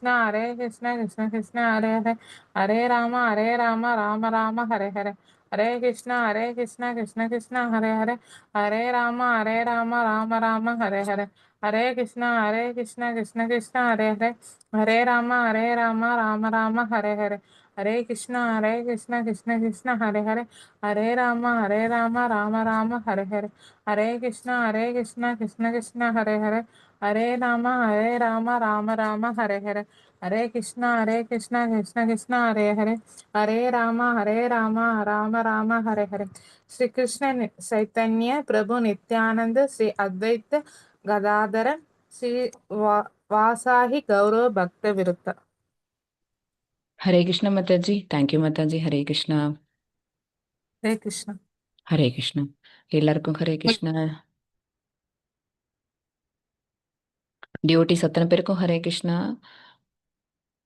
Hare Krishna, Krishna Krishna, Hare Hare, Hare Rama, Rama Rama, Hare Hare. Hare Krishna, Krishna Krishna, Hare Hare, Hare Rama, Rama Rama, Hare Hare. Hare Krishna, Krishna Krishna, Hare Hare, Hare Rama, Rama Rama, Hare Hare. Hare Krishna, Krishna Krishna, Hare Hare, Hare Rama, Rama Rama, Hare Hare. Hare Krishna, Krishna Krishna, Hare Hare, Hare Rama, Rama Rama, Hare Hare. Hare Krishna, Krishna Krishna, Hare Hare, Hare Rama, Rama Rama, Hare Hare. Shri Krishna Chaitanya Prabhu Nityananda Shri Advaita Gadadhara Shri Vasahi Gaurav Bhakta Viruta. Hare Krishna Mataji. Thank you Mataji. Hare Krishna. Hare Krishna. Hare Krishna. எல்லாருக்கும் ஹரே கிருஷ்ணா. டியோட்டிஸ் அத்தனை பேருக்கும் ஹரே கிருஷ்ணா.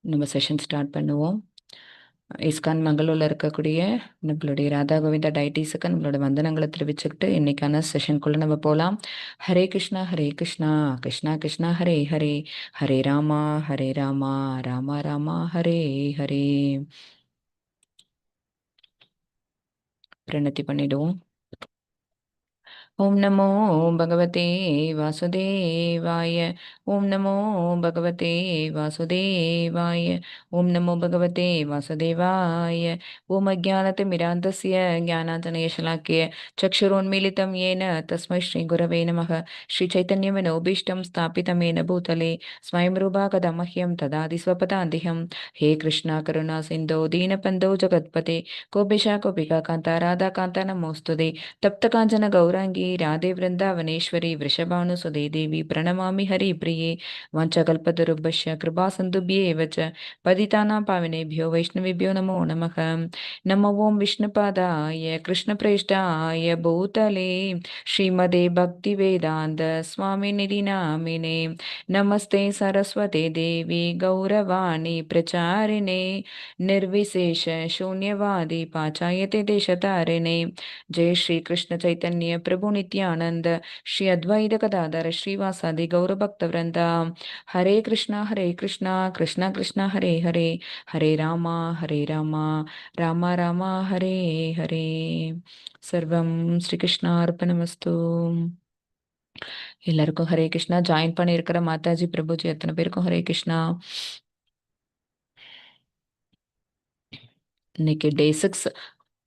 நம்ம session start பண்ணுவோம். ISKCON மங்களூரில் இருக்கக்கூடிய நம்மளுடைய ராதா கோவிந்தா டைட்டிஸுக்கு நம்மளோட வந்தனங்களை தெரிவிச்சுக்கிட்டு இன்னைக்கான செஷனுக்குள்ளே நம்ம போகலாம். ஹரே கிருஷ்ணா கிருஷ்ணா கிருஷ்ணா ஹரே ஹரே, ஹரே ராமா ராமா ராமா ஹரே ஹரே. பிரணத்தி பண்ணிடுவோம். ஓம் நமோ பகவதே வாசுதேவாய, ஓம் நமோ பகவதே வாசுதேவாய, ஓம் நமோ பகவதே வாசுதேவாய. ஓம் அஜானதிமிராந்தஸ்ய ஞானாஞ்சனயசலாக்கிய சக்ஷுரோன்மீலிதம் येन तस्मै श्रीगुरवे नमः. श्रीचैतन्यमनोभीष्टं स्थापितं येन भूतले स्वयं रूपा कदा मह्यं ददाति स्वपदान्तिकं. हे कृष्णा करुणा सिन्धो दीनबन्धो जगत्पते, गोपिका गोपिका कान्ता राधा कान्ता नमोस्तुते. तप्त कांचन गौरांगी राधे वृंदावनेश्वरी वृषभानुसुदे देवी प्रणमामि हरिप्रिये. वाञ्छकल्पतरुभ्यश्च कृपा सिन्धुभ्येव च पतितानां पावनेभ्यो वैष्णवेभ्यो नमो नमः. नमो ओं विष्णुपादाय कृष्णप्रेष्ठाय भूतले श्रीमदे भक्तिवेदान्त स्वामिनिधि नामिने. नमस्ते सरस्वते देवी गौरवाणी प्रचारिणे, निर्विशेष शून्यवादी पाचायते देशतारिणे. जय श्री कृष्ण चैतन्य प्रभु नित्यानंद श्री अद्वैत गदाधर श्रीवासादि गौरभक्तवृंदा. हरे कृष्णा कृष्णा कृष्णा हरे हरे, हरे रामा रामा रामा हरे हरे. सर्वं श्री कृष्णार्पणमस्तु. எல்லாருக்கும் ஹரே கிருஷ்ணா. ஜாயின் பண்ணியிருக்கிற மாதாஜி பிரபுஜி எத்தனை பேருக்கும் ஹரே கிருஷ்ணா. இன்னைக்கு டே 6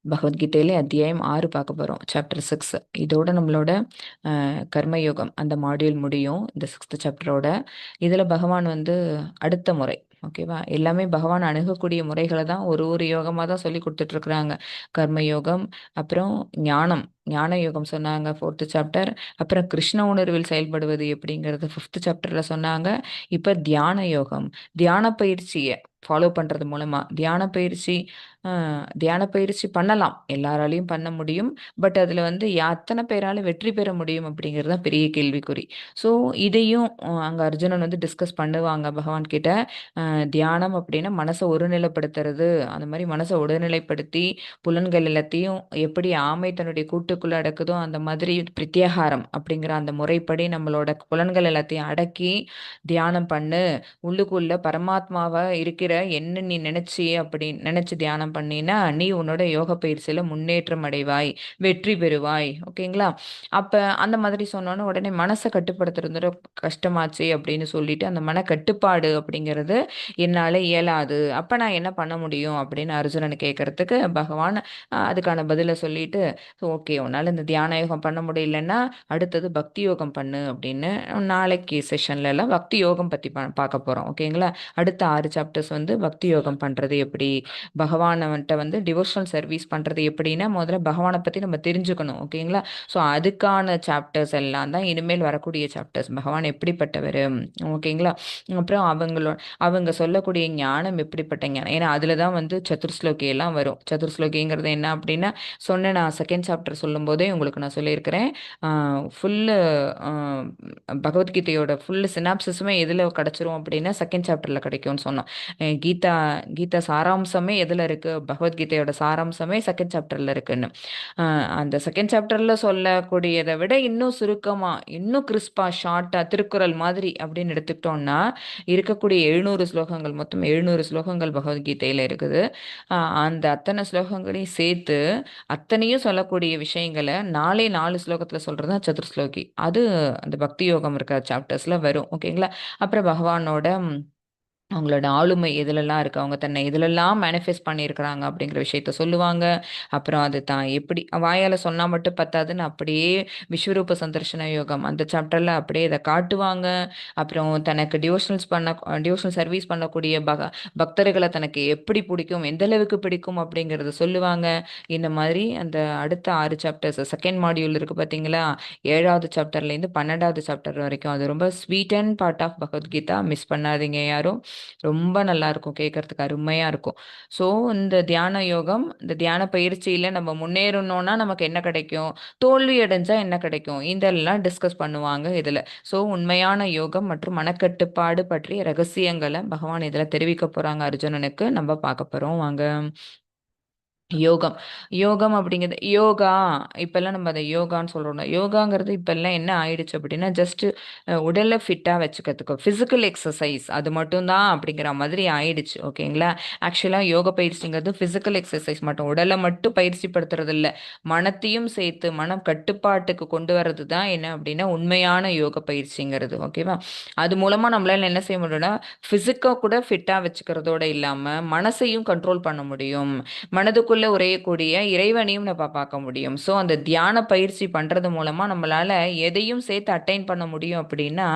பகவத்கீதையிலே அத்தியாயம் 6 பார்க்க போகிறோம். சாப்டர் 6. இதோட நம்மளோட கர்மயோகம் அந்த மாடியூல் முடியும் இந்த 6th சாப்டரோட. இதில் பகவான் அடுத்த முறை, ஓகேவா, எல்லாமே பகவான் அணுகக்கூடிய முறைகளை தான் ஒரு யோகமாக தான் சொல்லி கொடுத்துட்ருக்குறாங்க. கர்மயோகம், அப்புறம் ஞான யோகம் சொன்னாங்க 4th சாப்டர். அப்புறம் கிருஷ்ண உணர்வில் செயல்படுவது எப்படிங்கிறது 5th சாப்டரில் சொன்னாங்க. இப்போ தியான யோகம், தியான பயிற்சியை ஃபாலோ பண்ணுறது மூலமாக தியான பயிற்சி பண்ணலாம், எல்லாராலையும் பண்ண முடியும். பட் அதில் எத்தனை பேரால வெற்றி பெற முடியும் அப்படிங்கிறது தான் பெரிய கேள்விக்குறி. ஸோ இதையும் அங்கே அர்ஜுனன் டிஸ்கஸ் பண்ணுவாங்க பகவான் கிட்ட. தியானம் அப்படின்னா மனசை ஒருநிலைப்படுத்துறது. அந்த மாதிரி மனசை ஒருநிலைப்படுத்தி புலன்கள் எல்லாத்தையும் எப்படி ஆமை தன்னுடைய கூட்டுக்குள்ளே அடக்குதோ அந்த மாதிரி பிரத்யாகாரம் அப்படிங்கிற அந்த முறைப்படி நம்மளோட புலன்கள் எல்லாத்தையும் அடக்கி தியானம் பண்ணு. உள்ளுக்குள்ள பரமாத்மாவை இருக்கிற என்ன நீ நினைச்சு தியானம் பண்ணினா நீ உன்னோட யோக பயிற்சியில முன்னேற்றம் அடைவாய், வெற்றி பெறுவாய். ஓகேங்களா? அப்ப அந்த மாதிரி சொன்னோன்னு உடனே மனசை கட்டுப்படுத்துறது கஷ்டமாச்சு அப்படின்னு சொல்லிட்டு அந்த மன கட்டுப்பாடு அப்படிங்கிறது என்னால இயலாது, அப்ப நான் என்ன பண்ண முடியும் அப்படின்னு அர்ஜுனன் கேட்கறதுக்கு பகவான் அதுக்கான பதில சொல்லிட்டு, ஓகே உன்னால இந்த தியான யோகம் பண்ண முடியலன்னா அடுத்தது பக்தி யோகம் பண்ணு அப்படின்னு நாளைக்கு செஷன்ல எல்லாம் பக்தி யோகம் பத்தி பார்க்க போறோம். ஓகேங்களா? அடுத்த 6 சாப்டர்ஸ் பக்தி யோகம் பண்றது எப்படி, பகவான்கிட்ட டிவோஷனல் சர்வீஸ் பண்றது எப்படின்னா முதல்ல பகவானை பத்தி நம்ம தெரிஞ்சுக்கணும். ஓகேங்களா? ஸோ அதுக்கான சாப்டர்ஸ் எல்லாம் தான் இனிமேல் வரக்கூடிய சாப்டர்ஸ். பகவான் எப்படிப்பட்டவர், ஓகேங்களா? அப்புறம் அவங்க சொல்லக்கூடிய ஞானம் எப்படிப்பட்ட ஞானம், ஏன்னா அதுல தான் சதுர்ஸ்லோகி எல்லாம் வரும். சதுர்ஸ்லோகிங்கிறது என்ன அப்படின்னா சொன்ன நான் 2nd சாப்டர் சொல்லும் போதே உங்களுக்கு நான் சொல்லியிருக்கிறேன். ஃபுல்லு பகவத்கீதையோட ஃபுல்லு சினாப்சிஸுமே எதில் கிடச்சிரும் அப்படின்னா 2nd சாப்டரில் கிடைக்கும்னு சொன்னோம். கீதா சாராம்சமே எதில் இருக்குது இருக்கு, பகவத்கீதையோட சாராம்சமே செகண்ட் சாப்டர்ல இருக்குன்னு. அந்த செகண்ட் சாப்டர்ல சொல்லக்கூடியதை விட இன்னும் சுருக்கமா, இன்னும் கிறிஸ்பா, ஷார்ட்டா, திருக்குறள் மாதிரி அப்படின்னு எடுத்துக்கிட்டோம்னா இருக்கக்கூடிய 700 ஸ்லோகங்கள், மொத்தம் 700 ஸ்லோகங்கள் பகவத்கீதையில இருக்குது. அந்த அத்தனை ஸ்லோகங்களையும் சேர்த்து அத்தனையும் சொல்லக்கூடிய விஷயங்களை 4 ஸ்லோகத்துல சொல்றதுதான் சதுர்ஸ்லோகி. அது அந்த பக்தி யோகம் இருக்கிற சாப்டர்ஸ்ல வரும். ஓகேங்களா? அப்புறம் பகவானோட அவங்களோட ஆளுமை எதுலெல்லாம் இருக்கு, அவங்க தன்னை எதுலெல்லாம் மேனிஃபெஸ்ட் பண்ணியிருக்கிறாங்க அப்படிங்கிற விஷயத்த சொல்லுவாங்க. அப்புறம் அது தான் எப்படி வாயால் சொன்னால் மட்டும் பத்தாதுன்னு அப்படியே விஸ்வரூப சந்தர்ஷன யோகம் அந்த சாப்டரில் அப்படியே இதை காட்டுவாங்க. அப்புறம் தனக்கு டிவோஷனல் சர்வீஸ் பண்ணக்கூடிய பக்தர்களை தனக்கு எப்படி பிடிக்கும், எந்த அளவுக்கு பிடிக்கும் அப்படிங்கிறத சொல்லுவாங்க. இந்த மாதிரி அந்த அடுத்த 6 சாப்டர்ஸ், செகண்ட் மாடியூல் இருக்குது பார்த்தீங்களா, 7வது சாப்டர்லேருந்து 12வது சாப்டர் வரைக்கும் அது ரொம்ப sweet and part of Bhagavad Gita. Miss பண்ணாதீங்க யாரும். ரொம்ப நல்லா இருக்கும், கேட்கறதுக்கு அருமையா இருக்கும். ஸோ இந்த தியான யோகம், இந்த தியான பயிற்சியில நம்ம முன்னேறணும்னா நமக்கு என்ன கிடைக்கும், தோல்வி அடைஞ்சா என்ன கிடைக்கும், இதெல்லாம் டிஸ்கஸ் பண்ணுவாங்க இதுல. ஸோ உண்மையான யோகம் மற்றும் மனக்கட்டுப்பாடு பற்றிய ரகசியங்களை பகவான் இதுல தெரிவிக்க போறாங்க அர்ஜுனனுக்கு. நம்ம பார்க்க போறோம் வாங்க. யோகம். யோகம் அப்படிங்கிறது யோகா, இப்பெல்லாம் நம்ம அதை யோகான்னு சொல்றோம். யோகாங்கிறது இப்பெல்லாம் என்ன ஆயிடுச்சு அப்படின்னா ஜஸ்ட் உடலை ஃபிட்டா வச்சுக்கிறதுக்கு ஃபிசிக்கல் எக்ஸசைஸ் அது மட்டும்தான் அப்படிங்கிற மாதிரி ஆயிடுச்சு. ஓகேங்களா? ஆக்சுவலா யோக பயிற்சிங்கிறது ஃபிசிக்கல் எக்ஸசைஸ் மட்டும், உடலை மட்டும் பயிற்சி படுத்துறது இல்லை, மனத்தையும் சேர்த்து மனம் கட்டுப்பாட்டுக்கு கொண்டு வர்றது தான் என்ன அப்படின்னா உண்மையான யோக பயிற்சிங்கிறது. ஓகேவா? அது மூலமா நம்மளால என்ன செய்ய முடியும்னா பிசிக்கா கூட ஃபிட்டா வச்சுக்கிறதோட இல்லாம மனசையும் கண்ட்ரோல் பண்ண முடியும், மனதுக்குள்ள உரையக்கூடிய இறைவனையும் நம்ம பார்க்க முடியும். ஸோ அந்த தியான பயிற்சி பண்றது மூலமா நம்மளால எதையும் சேர்த்து அட்டைன் பண்ண முடியும் அப்படின்னா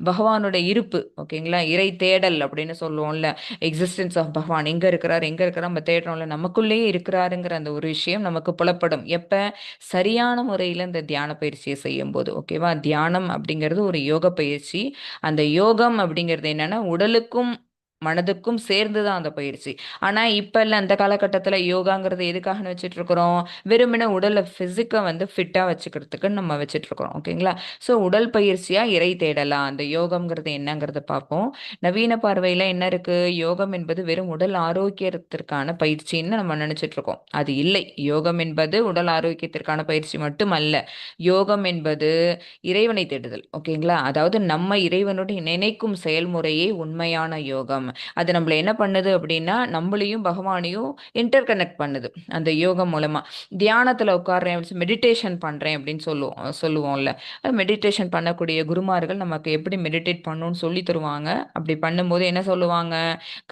பகவானோட இருப்பு. ஓகேங்களா? இறை தேடல் அப்படின்னு சொல்லுவோம்ல, எக்ஸிஸ்டன்ஸ் ஆஃப் பகவான், எங்க இருக்கிறார் எங்க இருக்கிறார் நம்ம தேடுறோம்ல, நமக்குள்ளேயே இருக்கிறாருங்கிற அந்த ஒரு விஷயம் நமக்கு புலப்படும் எப்ப சரியான முறையில் இந்த தியான பயிற்சியை செய்யும் போது. ஓகேவா? தியானம் அப்படிங்கிறது ஒரு யோக பயிற்சி. அந்த யோகம் அப்படிங்கிறது என்னன்னா உடலுக்கும் மனதுக்கும் சேர்ந்து தான் அந்த பயிற்சி. ஆனா இப்ப இல்ல, அந்த காலகட்டத்துல யோகாங்கிறது எதுக்காக வச்சுட்டு இருக்கிறோம், வெறுமனே உடலை பிசிக்கா வந்து ஃபிட்டா வச்சுக்கிறதுக்கு நம்ம வச்சுட்டு இருக்கிறோம். ஓகேங்களா? ஸோ உடல் பயிற்சியா இறை தேடலாம். அந்த யோகம்ங்கிறது என்னங்கிறத பார்ப்போம். நவீன பார்வையில என்ன இருக்கு, யோகம் என்பது வெறும் உடல் ஆரோக்கியத்திற்கான பயிற்சின்னு நம்ம நினைச்சிட்டு இருக்கோம். அது இல்லை. யோகம் என்பது உடல் ஆரோக்கியத்திற்கான பயிற்சி மட்டுமல்ல. யோகம் என்பது இறைவனை தேடுதல். ஓகேங்களா? அதாவது நம்ம இறைவனோடு நினைக்கும் செயல்முறையே உண்மையான யோகம். அது நம்மள என்ன பண்ணுது அப்படின்னா நம்மளையும் பகவானையும் இன்டர் கனெக்ட் பண்ணுது அந்த யோகம் மூலமா. தியானத்துல உட்கார்றேன், மெடிடேஷன் பண்றேன் அப்படின்னு சொல்லுவோம்ல, மெடிடேஷன் பண்ணக்கூடிய குருமார்கள் நமக்கு எப்படி மெடிடேட் பண்ணணும்னு சொல்லி தருவாங்க. அப்படி பண்ணும்போது என்ன சொல்லுவாங்க,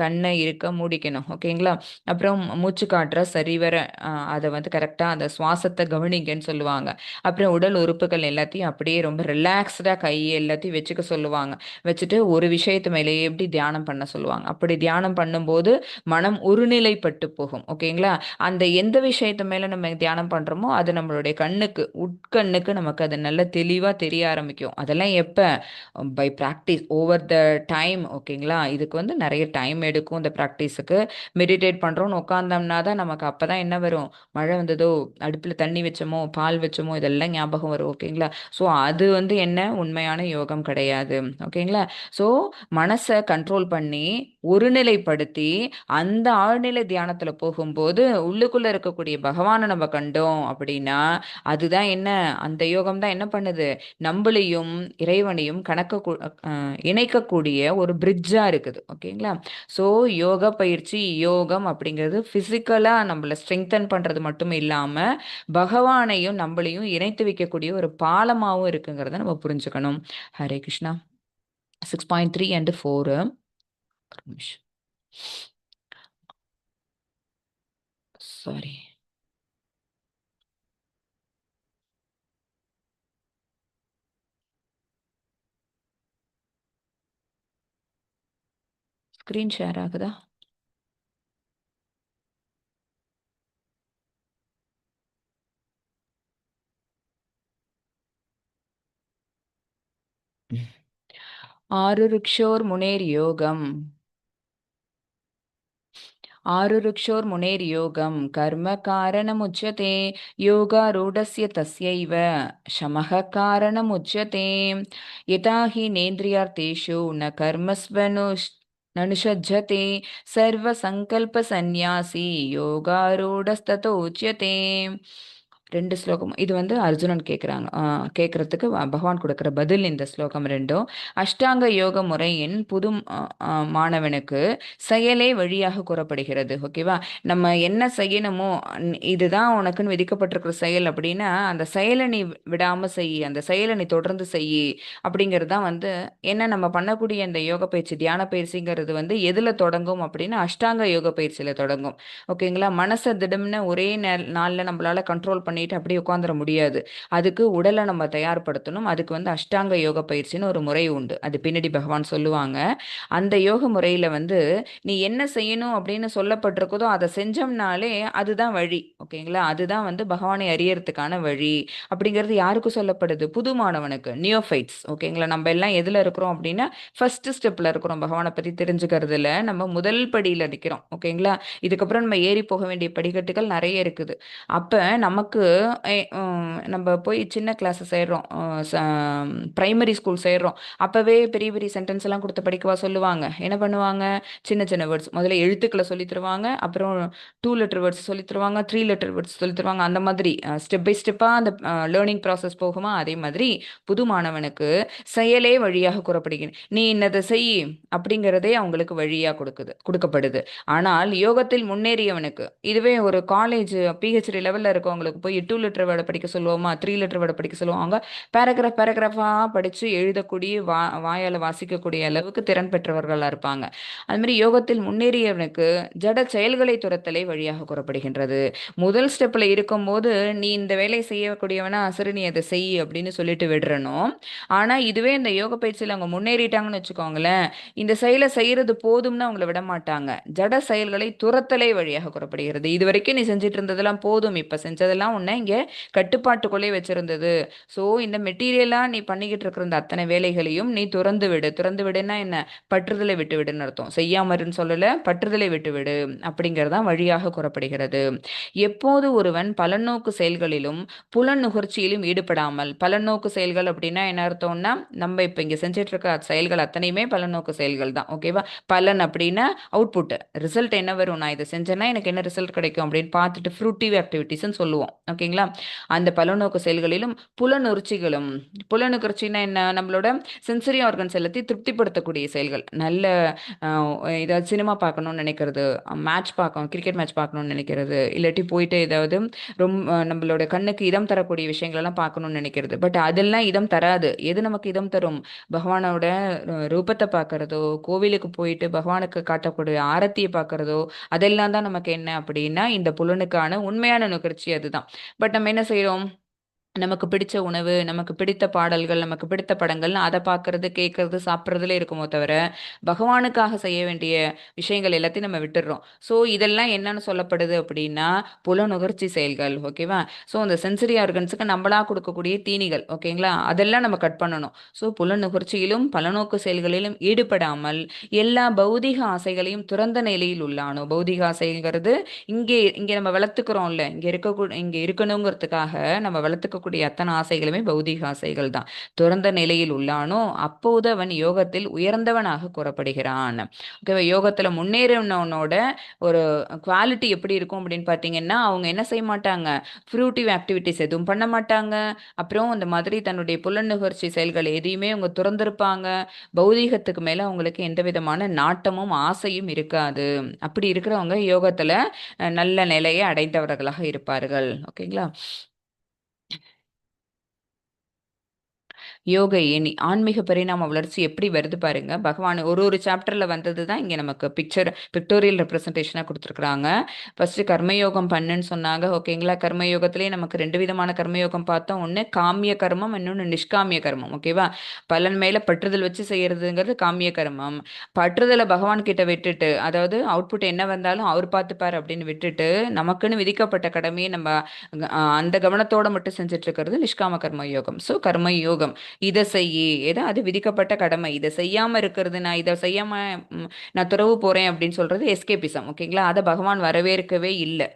கண்ணை இருக்க மூடிக்கணும். ஓகேங்களா? அப்புறம் மூச்சு காட்டுற சரிவர அதை வந்து கரெக்டா அந்த சுவாசத்தை கவனிங்கன்னு சொல்லுவாங்க. அப்புறம் உடல் உறுப்புகள் எல்லாத்தையும் அப்படியே ரொம்ப ரிலாக்ஸ்டா கை எல்லாத்தையும் வச்சுக்க சொல்லுவாங்க. வச்சுட்டு ஒரு விஷயத்து மேலேயே எப்படி தியானம் பண்ண சொல்லுவாங்க. அப்படி தியானம் பண்ணும்போது மனம் ஒருநிலைப்பட்டு போகும். ஓகேங்களா? அந்த எந்த விஷயத்து மேல நம்ம தியானம் பண்றோமோ அது நம்மளுடைய கண்ணுக்கு, உட்கண்ணுக்கு நமக்கு அது நல்ல தெளிவா தெரிய ஆரம்பிக்கும். அதெல்லாம் எப்ப, by practice over the time. ஓகேங்களா? இதுக்கு வந்து நிறைய டைம் எடுக்கும் இந்த ப்ராக்டிஸுக்கு. மெடிடேட் பண்றோம்னு உட்காந்தோம்னா தான் நமக்கு அப்பதான் என்ன வரும், மழை வந்ததோ, அடுப்புல தண்ணி வச்சோமோ, பால் வச்சோமோ, இதெல்லாம் ஞாபகம் வரும். ஓகேங்களா? ஸோ அது வந்து என்ன உண்மையான யோகம் கிடையாது. ஓகேங்களா? ஸோ மனசை கண்ட்ரோல் பண்ணி ஒருநிலைப்படுத்தி அந்த ஆழ்நிலை தியானத்துல போகும்போது உள்ளுக்குள்ள இருக்கக்கூடிய பகவானை நம்ம கண்டோம் அப்படின்னா அதுதான் என்ன, அந்த யோகம் தான் என்ன பண்ணுது, நம்மளையும் இறைவனையும் இணைக்கக்கூடிய ஒரு பிரிட்ஜா இருக்குது. ஓகேங்களா? ஸோ யோக பயிற்சி, யோகம் அப்படிங்கிறது பிசிக்கலா நம்மளை ஸ்ட்ரெங்தன் பண்றது மட்டும் இல்லாம பகவானையும் நம்மளையும் இணைத்து வைக்கக்கூடிய ஒரு பாலமாவும் இருக்குங்கிறத நம்ம புரிஞ்சுக்கணும். Hare Krishna. 6.3 and 4. Sorry, screen share ஆகுதா? ஆருருக்ஷோர் முனேர் யோகம். ஆருருக்ஷோர் முனேர் யோகம் கர்ம காரணமுச்யதே யோகாரூடஸ்ய தஸ்யைவ சமஹ காரணமுச்யதே யதா ஹி நேந்திரியார்த்தேஷு ந கர்மஸ்வனுஷ் நனுஷஜ்ஜதே சர்வ சங்கல்ப சந்நியாசி யோகாரூடஸ்ததோ உச்யதே. ரெண்டு ஸ்லோகம் இது வந்து அர்ஜுனன் கேட்குறாங்க. கேட்கறதுக்கு பகவான் கொடுக்குற பதில் இந்த ஸ்லோகம் ரெண்டும். அஷ்டாங்க யோக முறையின் புது மாணவனுக்கு செயலே வழியாக கூறப்படுகிறது. ஓகேவா? நம்ம என்ன செய்யணுமோ இதுதான் உனக்குன்னு விதிக்கப்பட்டிருக்கிற செயல் அப்படின்னா அந்த செயலை நீ விடாம செய், அந்த செயலை நீ தொடர்ந்து செய் அப்படிங்கிறது தான் வந்து என்ன நம்ம பண்ணக்கூடிய இந்த யோக பயிற்சி தியான பயிற்சிங்கிறது வந்து எதுல தொடங்கும் அப்படின்னா அஷ்டாங்க யோக பயிற்சியில தொடங்கும். ஓகேங்களா? மனசை திடம்னு ஒரே நாள்ல நம்மளால கண்ட்ரோல் பண்ணிட்டு அப்படியே உட்காந்துட முடியாது. அதுக்கு உடலை நம்ம தயார்படுத்தணும். அதுக்கு வந்து அஷ்டாங்க யோக பயிற்சின்னு ஒரு முறை உண்டு. அது பின்னாடி பகவான் சொல்லுவாங்க. அந்த யோக முறையில வந்து நீ என்ன செய்யணும் அப்படின்னு சொல்லப்பட்டிருக்குதோ அதை செஞ்சோம்னாலே அதுதான் வழி. ஓகேங்களா? அதுதான் வந்து பகவானை அறியறதுக்கான வழி அப்படிங்கிறது யாருக்கு சொல்லப்படுது? புது மாணவனுக்கு, நியோஃபைட்ஸ். ஓகேங்களா? நம்ம எல்லாம் எதுல இருக்கிறோம் அப்படின்னா ஃபர்ஸ்ட் ஸ்டெப்ல இருக்கிறோம். பகவானை பத்தி தெரிஞ்சுக்கிறதுல நம்ம முதல் படியில நிற்கிறோம். ஓகேங்களா? இதுக்கப்புறம் நம்ம ஏறி போக வேண்டிய படிக்கட்டுகள் நிறைய இருக்குது. அப்ப நமக்கு நம்ம போய் சின்ன கிளாஸ் சேர்றோம், பிரைமரி ஸ்கூல் சேர்றோம். அப்பவே பெரிய பெரிய சென்டென்ஸ் எல்லாம் கொடுத்து படிக்கவா சொல்லுவாங்க? என்ன பண்ணுவாங்க? சின்ன சின்ன வேர்ட்ஸ் முதல்ல எழுத்துக்களை சொல்லி தருவாங்க. அப்புறம் 2 லெட்டர் வேர்ட்ஸ் சொல்லி தருவாங்க, 3 லெட்டர் வேர்ட்ஸ் சொல்லி தருவாங்க. அந்த மாதிரி ஸ்டெப் பை ஸ்டெப்பா அந்த லேர்னிங் ப்ராசஸ் போகுமா? அதே மாதிரி புது மாணவனுக்கு செயலே வழியாக கூறப்படுகிறது. நீ இன்னதை செய் அப்படிங்கிறதே அவங்களுக்கு வழியா கொடுக்கப்படுது. ஆனால் யோகத்தில் முன்னேறியவனுக்கு, இதுவே ஒரு காலேஜ் பிஹெச்டி லெவல்ல இருக்கவங்களுக்கு போய் 2 லெட்டர் வேர்டை படிக்க சொல்லுவோமா, 3 லெட்டர் வேர்டை படிக்க சொல்லுவாங்க. பேராகிராஃபா படிச்சு எழுதக்கூடிய வாயால வாசிக்கக்கூடிய அளவுக்கு திறன் பெற்றவர்களா இருப்பாங்க. அது மாதிரி யோகத்தில் முன்னேறியவனுக்கு ஜட செயல்களை துரத்தலே வழியாக கூறப்படுகின்றது. முதல் ஸ்டெப்ல இருக்கும்போது நீ இந்த வேலையை செய்யக்கூடியவனா, சரி நீ அதை செய் அப்படின்னு சொல்லிட்டு விடுறணும். ஆனா இதுவே இந்த யோக பயிற்சியில் அவங்க முன்னேறிட்டாங்கன்னு வச்சுக்கோங்களேன், இந்த செயலை செய்யறது போதும்னு அவங்கள விட மாட்டாங்க. ஜட செயல்களை துரத்தலே வழியாக கூறப்படுகிறது. இது வரைக்கும் நீ செஞ்சிட்டு இருந்ததெல்லாம் போதும், இப்ப செஞ்சதெல்லாம் உன்னை இங்க கட்டுப்பாட்டுக்குள்ளே வச்சிருந்தது. ஸோ இந்த மெட்டீரியலா நீ பண்ணிக்கிட்டு இருக்கிற இந்த அத்தனை வேலைகளையும் நீ துறந்து விடு. துறந்து விடுன்னா என்ன? பற்றுதலை விட்டு விடுன்னு அர்த்தம். செய்யாமருன்னு சொல்லல, பற்றுதலை விட்டு விடு அப்படிங்கறதான் வழியாக கூறப்படுகிறது. எப்போது ஒருவன் பலநோக்கு செயல்களிலும் புலன் நுகர்ச்சியிலும் ஈடுபடாமல், பலநோக்கு செயல்கள் அப்படின்னா என்ன அர்த்தம்னா, நம்ம இப்ப இங்க செஞ்சுட்டு இருக்க செயல்கள் அத்தனையுமே பலநோக்கு செயல்கள் தான். ஓகேவா? பலன் அப்படின்னா அவுட்புட், ரிசல்ட் என்ன வரும், நான் இதை செஞ்சேன்னா எனக்கு என்ன ரிசல்ட் கிடைக்கும் அப்படின்னு பார்த்துட்டு ஃப்ரூட்டிவ் ஆக்டிவிட்டிஸ்ன்னு சொல்லுவோம். ஓகேங்களா? அந்த பலநோக்கு செயல்களிலும் புலனுணர்ச்சிகளும், புலனுணர்ச்சின்னா என்ன? நம்மளோட சென்சரி ஆர்கன்ஸ் எல்லாத்தையும் திருப்திப்படுத்தக்கூடிய செயல்கள். நல்ல ஏதாவது சினிமா பார்க்கணும்னு நினைக்கிறது, மேட்ச் பார்க்கணும், கிரிக்கெட் மேட்ச் பார்க்கணும்னு நினைக்கிறது, இல்லாட்டி போயிட்டு ஏதாவது ரொம்ப நம்மளோட கண்ணுக்கு இதம் தரக்கூடிய விஷயங்கள் எல்லாம் பார்க்கணும்னு நினைக்கிறது. பட் அதெல்லாம் இதம் தராது. எது நமக்கு இதம் தரும்? பகவானோட ரூபத்தை பார்க்கறதோ, கோவிலுக்கு போயிட்டு பகவானுக்கு காட்டக்கூடிய ஆரத்தியை பார்க்கறதோ, அதெல்லாம் தான் நமக்கு என்ன அப்படின்னா இந்த புலனுக்கான உண்மையான நுகர்ச்சி அதுதான். பட் நம்ம என்ன செய்யறோம்? நமக்கு பிடிச்ச உணவு, நமக்கு பிடித்த பாடல்கள், நமக்கு பிடித்த படங்கள் அதை பார்க்கறது, கேட்கறது, சாப்பிட்றதுல இருக்குமோ தவிர பகவானுக்காக செய்ய வேண்டிய விஷயங்கள் எல்லாத்தையும் நம்ம விட்டுடுறோம். ஸோ இதெல்லாம் என்னன்னு சொல்லப்படுது அப்படின்னா புலனுகர்ச்சி செயல்கள். ஓகேவா? ஸோ அந்த சென்சரி ஆர்கன்ஸுக்கு நம்மளா கொடுக்கக்கூடிய தீனிகள். ஓகேங்களா? அதெல்லாம் நம்ம கட் பண்ணணும். ஸோ புலனுகர்ச்சியிலும் பலநோக்கு செயல்களிலும் ஈடுபடாமல் எல்லா பௌதிக ஆசைகளையும் துறந்த நிலையில் உள்ளானோ. பௌதிக ஆசைங்கிறது இங்கே இங்கே நம்ம வளர்த்துக்கிறோம்ல, இங்க இருக்கணுங்கிறதுக்காக நம்ம வளர்த்துக்க அத்தனை ஆசைகளுமே பௌதிக ஆசைகள் தான். துறந்த நிலையில் உள்ளானோ அப்போது அவன் யோகத்தில் உயர்ந்தவனாக கூறப்படுகிறான். ஓகேவா? யோகத்துல முன்னேறினவனோட ஒரு குவாலிட்டி எப்படி இருக்கும் அப்படின்னு பார்த்தீங்கன்னா, அவங்க என்ன செய்ய மாட்டாங்க? ஃப்ரூட்டிவ் ஆக்டிவிட்டிஸ் எதுவும் பண்ண மாட்டாங்க. அப்புறம் அந்த மாதிரி தன்னுடைய புலனுகர்ச்சி செயல்கள் எதையுமே அவங்க துறந்திருப்பாங்க. பௌதீகத்துக்கு மேல அவங்களுக்கு எந்த விதமான நாட்டமும் ஆசையும் இருக்காது. அப்படி இருக்கிறவங்க யோகத்துல நல்ல நிலையை அடைந்தவர்களாக இருப்பார்கள். ஓகேங்களா? யோக ஏணி ஆன்மீக பரிணாம வளர்ச்சி எப்படி வருது பாருங்க. பகவான் ஒரு ஒரு சாப்டர்ல வந்தது தான் இங்க நமக்கு பிக்டோரியல் ரெப்ரசன்டேஷனாக கொடுத்துருக்குறாங்க. ஃபர்ஸ்ட் கர்மயோகம் பண்ணுன்னு சொன்னாங்க. ஓகேங்களா? கர்மயோகத்திலேயே நமக்கு 2 விதமான கர்மயோகம் பார்த்தோம். ஒன்று காமிய கர்மம், இன்னொன்று நிஷ்காமிய கர்மம். ஓகேவா? பலன் மேல பற்றுதல் வச்சு செய்யறதுங்கிறது காமிய கர்மம். பற்றுதலை பகவான் கிட்ட விட்டுட்டு, அதாவது அவுட்புட் என்ன வந்தாலும் அவர் பார்த்துப்பார் அப்படின்னு விட்டுட்டு நமக்குன்னு விதிக்கப்பட்ட கடமையை நம்ம அந்த கவனத்தோட மட்டும் செஞ்சுட்டு இருக்கிறது நிஷ்காம கர்ம யோகம். ஸோ கர்ம யோகம் இதை செய்யி, ஏதோ அது விதிக்கப்பட்ட கடமை. இதை செய்யாம இருக்கிறது, நான் இதை செய்யாம நான் துறவு போறேன் அப்படின்னு சொல்றது எஸ்கேபிசம். ஓகேங்களா? அதை பகவான் வரவேற்கவே இல்லை.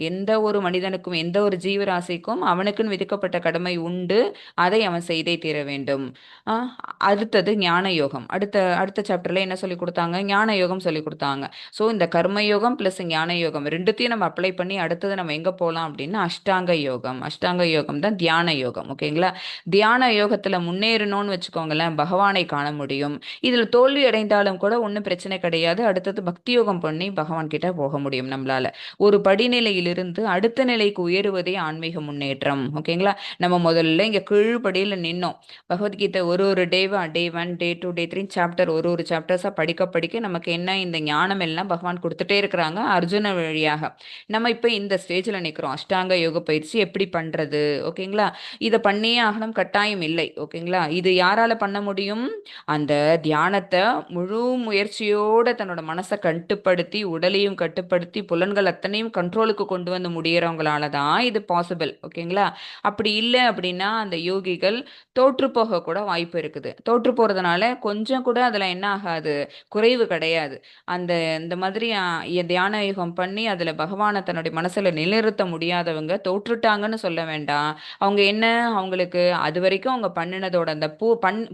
எந்த ஒரு மனிதனுக்கும் எந்த ஒரு ஜீவராசிக்கும் அவனுக்குன்னு விதிக்கப்பட்ட கடமை உண்டு, அதை அவன் செய்தே தீர வேண்டும். ஆஹ் அடுத்தது ஞான யோகம். அடுத்த அடுத்த சாப்டர்ல என்ன சொல்லி கொடுத்தாங்க? ஞான யோகம் சொல்லி கொடுத்தாங்க. ஸோ இந்த கர்ம யோகம் பிளஸ் ஞான யோகம் ரெண்டுத்தையும் நம்ம அப்ளை பண்ணி அடுத்தது நம்ம எங்க போகலாம் அப்படின்னா அஷ்டாங்க யோகம். அஷ்டாங்க யோகம் தான் தியான யோகம். ஓகேங்களா? தியான யோகத்துல முன்னேறணும்னு வச்சுக்கோங்களேன், பகவானை காண முடியும். இதுல தோல்வி அடைந்தாலும் கூட ஒன்றும் பிரச்சனை கிடையாது. அடுத்தது பக்தி யோகம் பண்ணி பகவான் கிட்ட போக முடியும் நம்மளால. ஒரு படிநிலையிலிருந்து அடுத்த நிலைக்கு உயருவதே ஆன்மீக முன்னேற்றம். ஓகேங்களா? நம்ம முதல்ல இங்க கீழ்படியில நின்னோம். பகவத்கீதை ஒரு ஒரு டேவா, டே 1, டே 2, டே 3 சாப்டர் ஒரு ஒரு சாப்டர்ஸா படிக்க படிக்க நமக்கு என்ன இந்த ஞானம் எல்லாம் பகவான் கொடுத்துட்டே இருக்கிறாங்க அர்ஜுன வழியாக. நம்ம இப்ப இந்த ஸ்டேஜ்ல நிக்கிறோம். அஷ்டாங்க யோக பயிற்சி எப்படி பண்றது? ஓகேங்களா? இதை பண்ணியே ஆகணும் கட்டாயம் இல்லை. ஓகேங்களா? இது யாரால பண்ண முடியும்? அந்த தியானத்தை முழு முயற்சியோட தன்னோட மனசை கட்டுப்படுத்தி உடலையும் கட்டுப்படுத்தி புலன்கள் அத்தனையும் கண்ட்ரோலுக்கு கொண்டு வந்து முடியறவங்களால தான் இது பாசிபிள். ஓகேங்களா? அப்படி இல்லை அப்படின்னா அந்த யோகிகள் தோற்று போக கூட வாய்ப்பு இருக்குது. தோற்று போறதுனால கொஞ்சம் கூட அதுல என்ன ஆகாது, குறைவு கிடையாது. அந்த இந்த மாதிரி தியான யுகம் பண்ணி அதுல பகவானை தன்னுடைய மனசுல நிலைநிறுத்த முடியாதவங்க தோற்றுட்டாங்கன்னு சொல்ல வேண்டாம். அவங்க என்ன, அவங்களுக்கு அது வரைக்கும் அவங்க பண்ணினதோட அந்த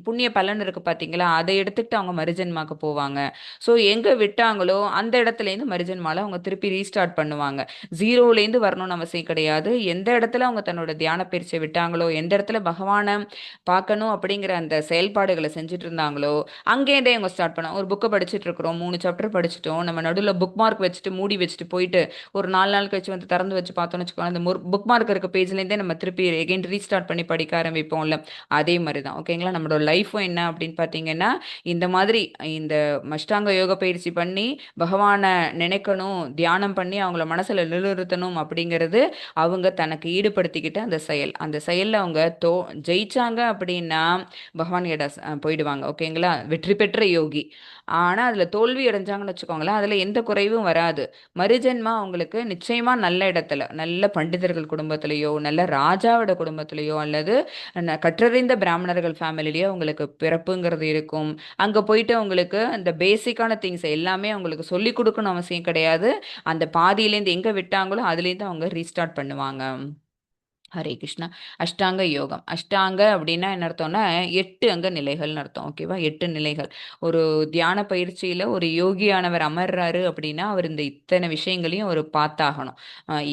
புண்ணிய பலன் இருக்கு பாத்தீங்களா, அதை எடுத்துக்கிட்டு அவங்க மறுஜென்மாக்கு போவாங்க. ஸோ எங்க விட்டாங்களோ அந்த இடத்துல இருந்து மறுஜென்மால அவங்க திருப்பி ரீஸ்டார்ட் பண்ணுவாங்க. ஜீரோல இருந்து வரணும்னு அவசியம் கிடையாது. எந்த இடத்துல அவங்க தன்னோட தியான பயிற்சியை விட்டாங்களோ, எந்த இடத்துல பகவானை பார்க்கணும் அப்படிங்கிற அந்த செயல்பாடுகளை செஞ்சுட்டு இருந்தாங்களோ, அங்கேருந்தே அவங்க ஸ்டார்ட் பண்ணோம். ஒரு புக்கை படிச்சுட்டு இருக்கிறோம், 3 சாப்டர் படிச்சுட்டோம், நம்ம நடுவில் புக் மார்க் வச்சுட்டு மூடி வச்சுட்டு போயிட்டு ஒரு 4 நாள் கழிச்சு வந்து திறந்து வச்சு பார்த்தோம்னு வச்சுக்கோங்க, அந்த புக் மார்க் இருக்க பேஜ்லேருந்தே நம்ம திருப்பி எகைன் ரீஸ்டார்ட் பண்ணி படிக்க ஆரம்பிப்போம்ல. அதே மாதிரி தான். ஓகேங்களா? நம்மளோட லைஃப்பும் என்ன அப்படின்னு பார்த்தீங்கன்னா இந்த மாதிரி இந்த அஷ்டாங்க யோக பயிற்சி பண்ணி பகவானை நினைக்கணும், தியானம் பண்ணி அவங்கள மனசுல நிலைநிறுத்தணும் அப்படிங்கிறது அவங்க தனக்கு ஈடுபடுத்திக்கிட்ட அந்த செயல். அந்த செயல்ல அவங்க ஜெயிச்சாங்க அப்படின்னா பகவான் கிட்ட போயிடுவாங்க. ஓகேங்களா? வெற்றி பெற்ற யோகி. ஆனா அதுல தோல்வி அடைஞ்சாங்கன்னு வச்சுக்கோங்களேன், அதுல எந்த குறைவும் வராது. மறுஜென்மா அவங்களுக்கு நிச்சயமா நல்ல இடத்துல, நல்ல பண்டிதர்கள் குடும்பத்திலேயோ நல்ல ராஜாவோட குடும்பத்திலேயோ அல்லது கற்றறிந்த பிராமணர்கள் ஃபேமிலிலேயோ அவங்களுக்கு பிறப்புங்கிறது இருக்கும். அங்க போயிட்டு அவங்களுக்கு அந்த பேசிக்கான திங்ஸ் எல்லாமே அவங்களுக்கு சொல்லி கொடுக்கணும் அவசியம் கிடையாது. அந்த பாதியிலேருந்து எங்க விட்டாங்களோ அதுலேருந்து அவங்க ரீஸ்டார்ட் பண்ணுவாங்க. ஹரே கிருஷ்ணா. அஷ்டாங்க யோகம். அஷ்டாங்க அப்படின்னா என்ன அர்த்தம்னா 8 அங்க நிலைகள்னு அர்த்தம். ஓகேவா? 8 நிலைகள். ஒரு தியான பயிற்சியில ஒரு யோகியானவர் அமர்றாரு அப்படின்னா அவர் இந்த இத்தனை விஷயங்களையும் அவர் பார்த்தாகணும்.